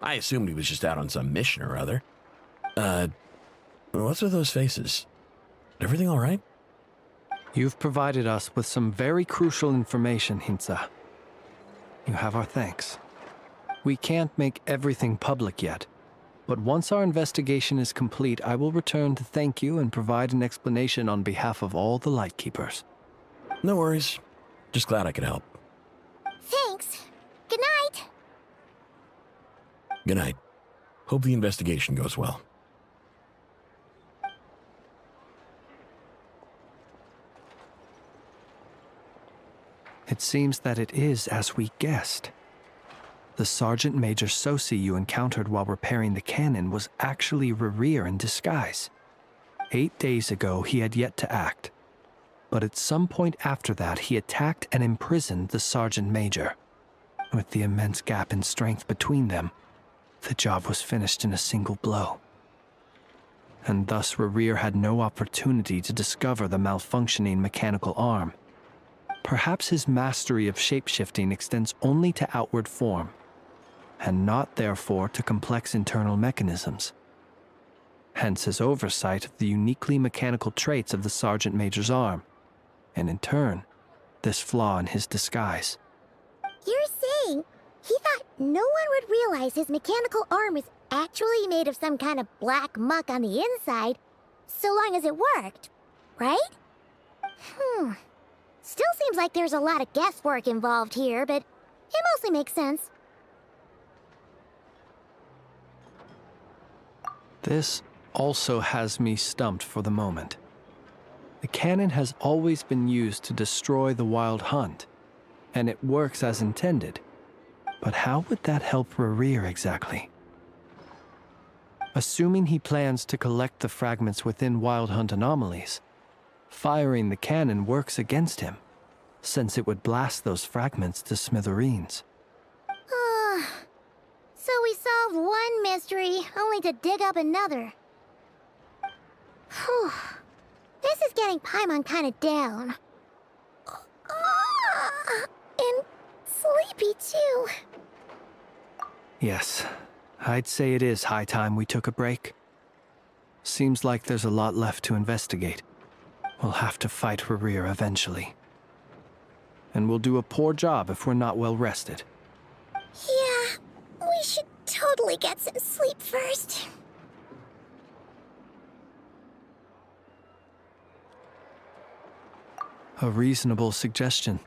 I assumed he was just out on some mission or other. What's with those faces? Everything all right? You've provided us with some very crucial information, Hintsa. You have our thanks. We can't make everything public yet, but once our investigation is complete, I will return to thank you and provide an explanation on behalf of all the Lightkeepers. No worries. Just glad I could help. Thanks. Good night. Good night. Hope the investigation goes well. It seems that it is as we guessed. The Sergeant Major Sosi you encountered while repairing the cannon was actually Rerir in disguise. 8 days ago, he had yet to act. But at some point after that, he attacked and imprisoned the Sergeant Major. With the immense gap in strength between them, the job was finished in a single blow. And thus Rerir had no opportunity to discover the malfunctioning mechanical arm. Perhaps his mastery of shapeshifting extends only to outward form, and not therefore to complex internal mechanisms. Hence his oversight of the uniquely mechanical traits of the Sergeant Major's arm, and in turn, this flaw in his disguise. You're saying he thought no one would realize his mechanical arm is actually made of some kind of black muck on the inside, so long as it worked, right? Still seems like there's a lot of guesswork involved here, but it mostly makes sense. This also has me stumped for the moment. The cannon has always been used to destroy the Wild Hunt, and it works as intended. But how would that help Rerir exactly? Assuming he plans to collect the fragments within Wild Hunt anomalies, firing the cannon works against him, since it would blast those fragments to smithereens. So we solved one mystery, only to dig up another. Whew. This is getting Paimon kind of down. And sleepy, too. Yes, I'd say it is high time we took a break. Seems like there's a lot left to investigate. We'll have to fight Rerir eventually. And we'll do a poor job if we're not well rested. Yeah, we should totally get some sleep first. A reasonable suggestion.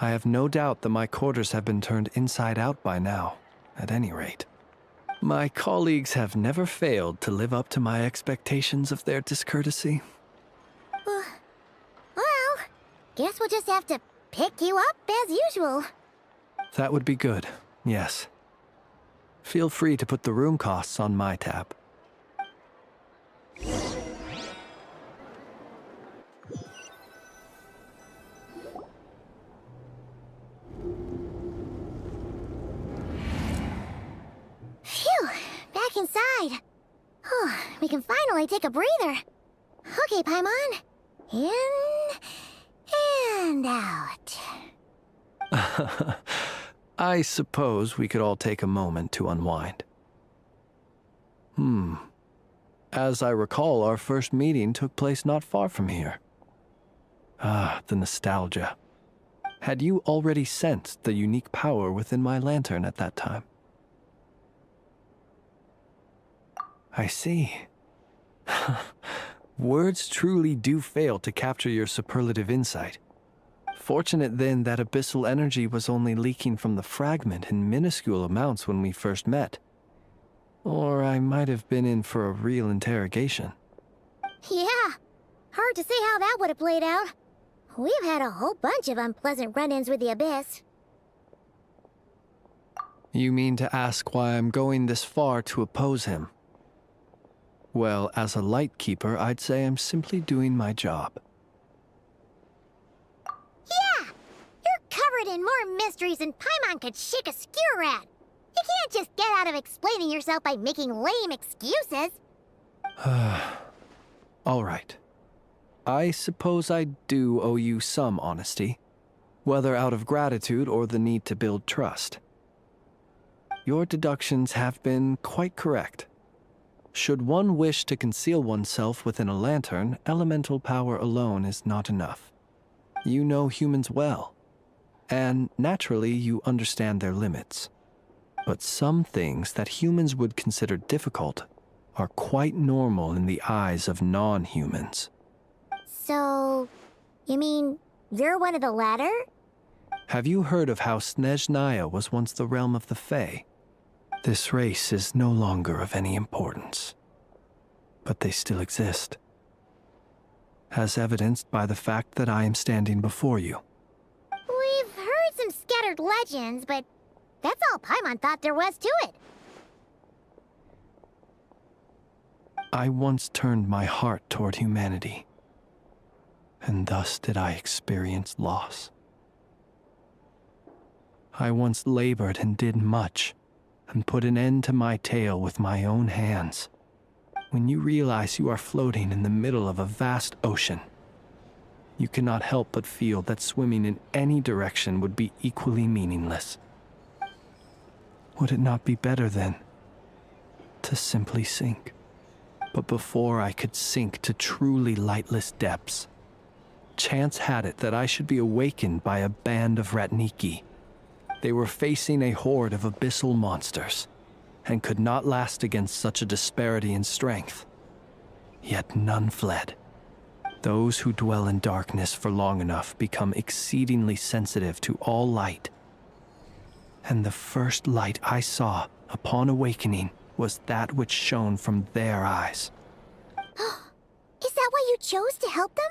I have no doubt that my quarters have been turned inside out by now, at any rate. My colleagues have never failed to live up to my expectations of their discourtesy. Well, guess we'll just have to pick you up as usual. That would be good, yes. Feel free to put the room costs on my tab. Phew, back inside. We can finally take a breather. Okay, Paimon. In and out. I suppose we could all take a moment to unwind. As I recall, our first meeting took place not far from here. Ah, the nostalgia. Had you already sensed the unique power within my lantern at that time? I see. Words truly do fail to capture your superlative insight. Fortunate then that abyssal energy was only leaking from the fragment in minuscule amounts when we first met. Or I might have been in for a real interrogation. Yeah, hard to say how that would have played out. We've had a whole bunch of unpleasant run-ins with the Abyss. You mean to ask why I'm going this far to oppose him? Well, as a Lightkeeper, I'd say I'm simply doing my job. Yeah! You're covered in more mysteries than Paimon could shake a skewer at. You can't just get out of explaining yourself by making lame excuses. All right. I suppose I do owe you some honesty. whether out of gratitude or the need to build trust. Your deductions have been quite correct. Should one wish to conceal oneself within a lantern, elemental power alone is not enough. You know humans well, and naturally you understand their limits. But some things that humans would consider difficult are quite normal in the eyes of non-humans. So, you mean you're one of the latter? Have you heard of how Snezhnaya was once the realm of the Fae? This race is no longer of any importance, but they still exist, as evidenced by the fact that I am standing before you. We've heard some scattered legends, but that's all Paimon thought there was to it. I once turned my heart toward humanity, and thus did I experience loss. I once labored and did much, and put an end to my tale with my own hands. When you realize you are floating in the middle of a vast ocean, you cannot help but feel that swimming in any direction would be equally meaningless. Would it not be better, then, to simply sink? But before I could sink to truly lightless depths, chance had it that I should be awakened by a band of Ratniki. They were facing a horde of abyssal monsters, and could not last against such a disparity in strength. Yet none fled. Those who dwell in darkness for long enough become exceedingly sensitive to all light. And the first light I saw upon awakening was that which shone from their eyes. Is that why you chose to help them?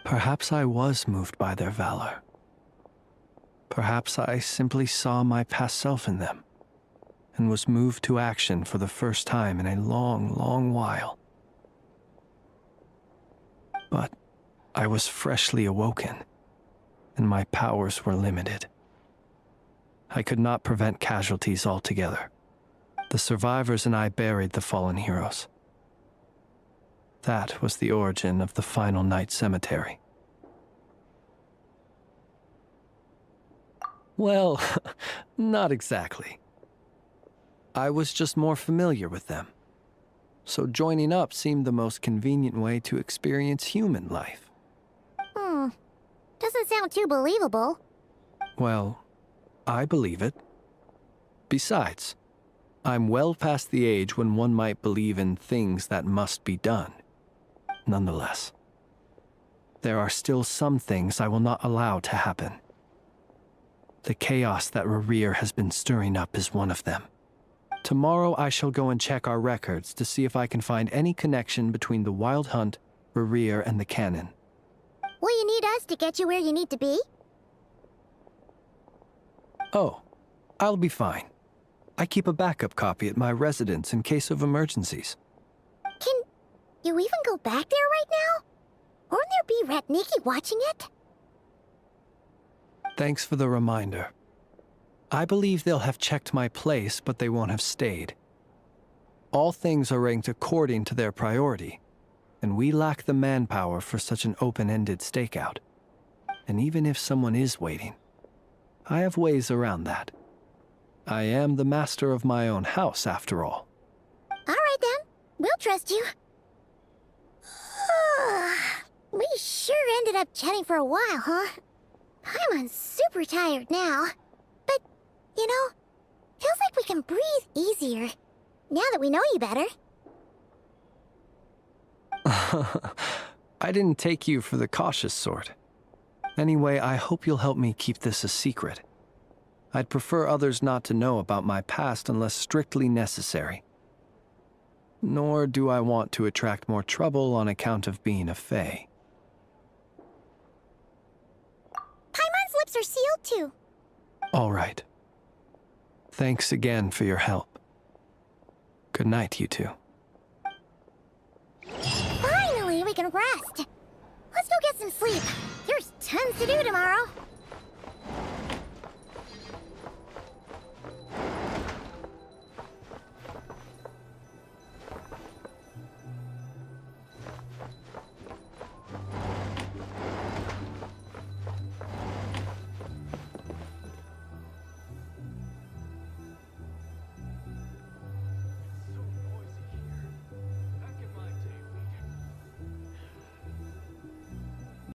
Perhaps I was moved by their valor. Perhaps I simply saw my past self in them, and was moved to action for the first time in a long, long while. But I was freshly awoken, and my powers were limited. I could not prevent casualties altogether. The survivors and I buried the fallen heroes. That was the origin of the final night cemetery. Well, not exactly. I was just more familiar with them, so joining up seemed the most convenient way to experience human life. Doesn't sound too believable. Well, I believe it. Besides, I'm well past the age when one might believe in things that must be done. Nonetheless, there are still some things I will not allow to happen. The chaos that Rerir has been stirring up is one of them. Tomorrow I shall go and check our records to see if I can find any connection between the Wild Hunt, Rerir, and the Cannon. Will you need us to get you where you need to be? Oh, I'll be fine. I keep a backup copy at my residence in case of emergencies. Can you even go back there right now? Won't there be Ratniki watching it? Thanks for the reminder. I believe they'll have checked my place, but they won't have stayed. All things are ranked according to their priority, and we lack the manpower for such an open-ended stakeout. And even if someone is waiting, I have ways around that. I am the master of my own house, after all. All right, then. We'll trust you. We sure ended up chatting for a while, huh? I'm super tired now. But, you know, feels like we can breathe easier, now that we know you better. I didn't take you for the cautious sort. Anyway, I hope you'll help me keep this a secret. I'd prefer others not to know about my past unless strictly necessary. Nor do I want to attract more trouble on account of being a Fae. Paimon's lips are sealed too. All right. Thanks again for your help. Good night, you two. Finally, we can rest. Let's go get some sleep. There's tons to do tomorrow.